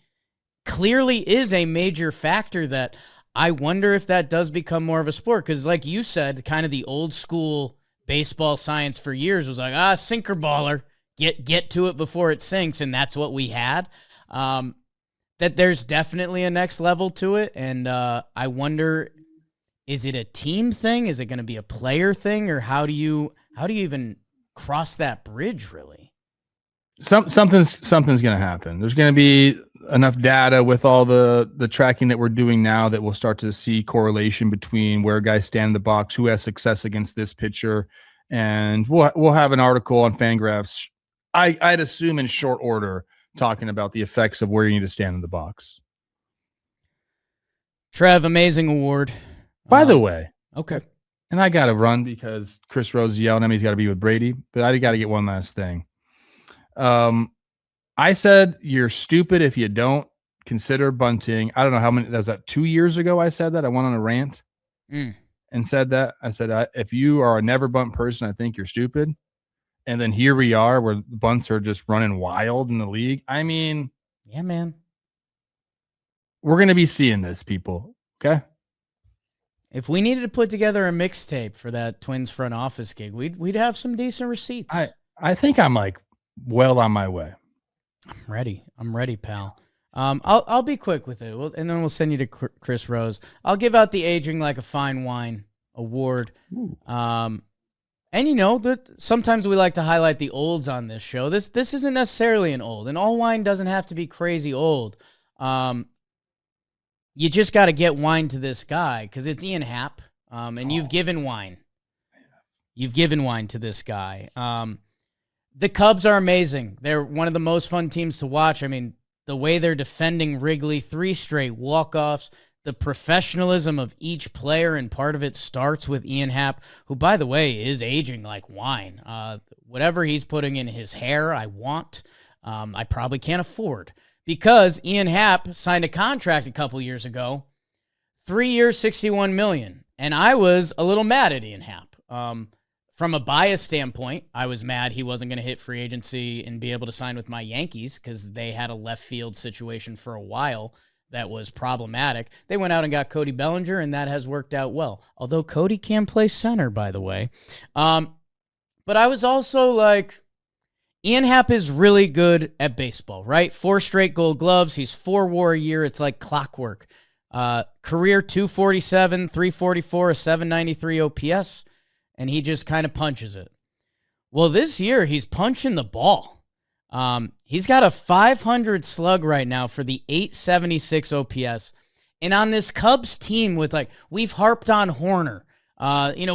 clearly is a major factor that I wonder if that does become more of a sport. Because like you said, kind of the old school baseball science for years was like, sinker baller, get to it before it sinks, and that's what we had. That there's definitely a next level to it, and I wonder, is it a team thing? Is it going to be a player thing, or how do you even cross that bridge? Really, something's going to happen. There's going to be enough data with all the tracking that we're doing now that we'll start to see correlation between where guys stand in the box, who has success against this pitcher, and we'll have an article on Fangraphs. I'd assume in short order, talking about the effects of where you need to stand in the box. Trev, amazing award. By the way. Okay. And I got to run because Chris Rose is yelling at me. He's got to be with Brady. But I got to get one last thing. I said you're stupid if you don't consider bunting. I don't know how many. Was that 2 years ago I said that? I went on a rant and said that. I said, if you are a never bunt person, I think you're stupid. And then here we are where bunts are just running wild in the league. I mean, yeah, man. We're going to be seeing this, people. Okay? If we needed to put together a mixtape for that Twins front office gig, we'd have some decent receipts. I think I'm like well on my way. I'm ready, pal. I'll be quick with it, and then we'll send you to Chris Rose. I'll give out the Aging Like a Fine Wine award. And that sometimes we like to highlight the olds on this show. This isn't necessarily an old, and all wine doesn't have to be crazy old. You just got to get wine to this guy because it's Ian Happ, and you've given wine. You've given wine to this guy. The Cubs are amazing. They're one of the most fun teams to watch. I mean, the way they're defending Wrigley, 3 straight walk-offs, the professionalism of each player, and part of it starts with Ian Happ, who, by the way, is aging like wine. Whatever he's putting in his hair, I want. I probably can't afford. Because Ian Happ signed a contract a couple years ago, 3 years, $61 million. And I was a little mad at Ian Happ. From a bias standpoint, I was mad he wasn't going to hit free agency and be able to sign with my Yankees because they had a left field situation for a while that was problematic. They went out and got Cody Bellinger, and that has worked out well. Although Cody can play center, by the way. But I was also like, Ian Happ is really good at baseball, right? 4 straight gold gloves. He's 4 WAR a year. It's like clockwork. Career 247, 344, a 793 OPS, and he just kind of punches it. Well, this year he's punching the ball. He's got a 500 slug right now for the 876 OPS. And on this Cubs team with, like, we've harped on Horner. We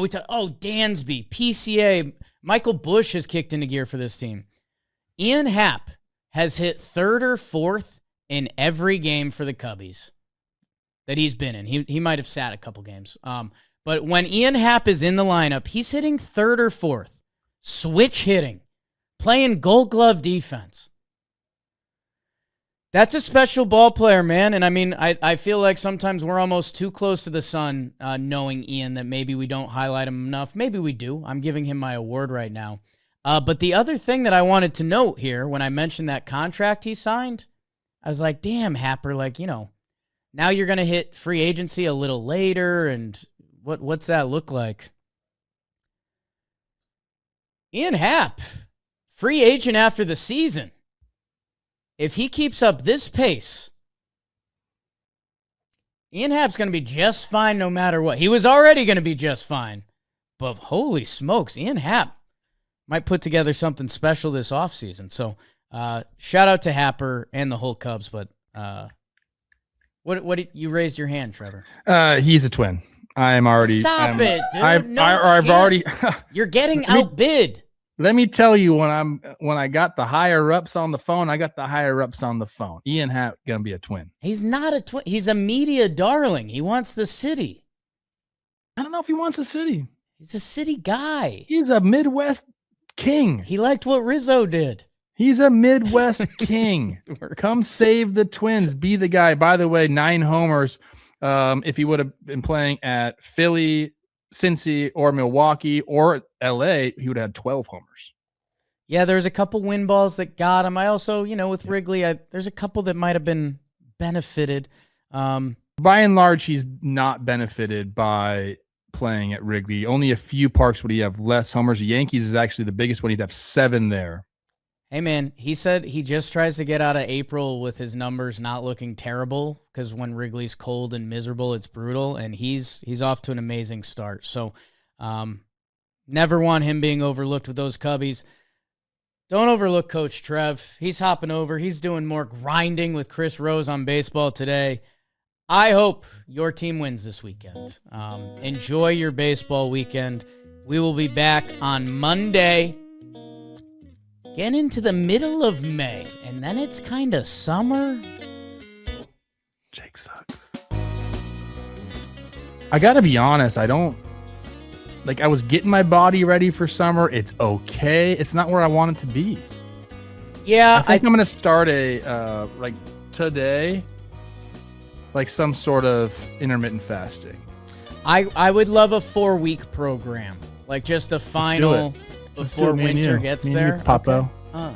talk, Dansby, PCA, Michael Busch has kicked into gear for this team. Ian Happ has hit 3rd or 4th in every game for the Cubbies that he's been in. He might have sat a couple games. But when Ian Happ is in the lineup, he's hitting 3rd or 4th. Switch hitting. Playing gold glove defense. That's a special ball player, man. And I mean, I feel like sometimes we're almost too close to the sun knowing Ian, that maybe we don't highlight him enough. Maybe we do. I'm giving him my award right now. But the other thing that I wanted to note here, when I mentioned that contract he signed, I was like, damn, Happer, now you're going to hit free agency a little later, and what's that look like? Ian Happ, free agent after the season. If he keeps up this pace, Ian Happ's going to be just fine no matter what. He was already going to be just fine. But holy smokes, Ian Happ might put together something special this offseason. So shout out to Happer and the whole Cubs. But what you raised your hand, Trevor? He's a twin. I'm already. Stop it, dude. I've already. You're getting outbid. Let me tell you, when I got the higher ups on the phone, I got the higher ups on the phone. Ian Happ gonna be a twin. He's not a twin. He's a media darling. He wants the city. I don't know if he wants the city. He's a city guy. He's a Midwest king. He liked what Rizzo did. He's a Midwest king. Come save the Twins. Be the guy. By the way, 9 homers. If he would have been playing at Philly, Cincy, or Milwaukee, or LA, he would have had 12 homers. Yeah, there's a couple win balls that got him. I also, with Wrigley, there's a couple that might have been benefited. By and large, he's not benefited by playing at Wrigley. Only a few parks would he have less homers. The Yankees is actually the biggest one. He'd have 7 there. Hey, man, he said he just tries to get out of April with his numbers not looking terrible, because when Wrigley's cold and miserable, it's brutal, and he's off to an amazing start. So never want him being overlooked with those Cubbies. Don't overlook Coach Trev. He's hopping over. He's doing more grinding with Chris Rose on Baseball Today. I hope your team wins this weekend. Enjoy your baseball weekend. We will be back on Monday. Get into the middle of May, and then it's kind of summer. Jake sucks. I got to be honest. I was getting my body ready for summer. It's okay. It's not where I want it to be. Yeah. I think I'm going to start today, some sort of intermittent fasting. I would love a 4-week program, just a final before winter gets there. Papo. Okay.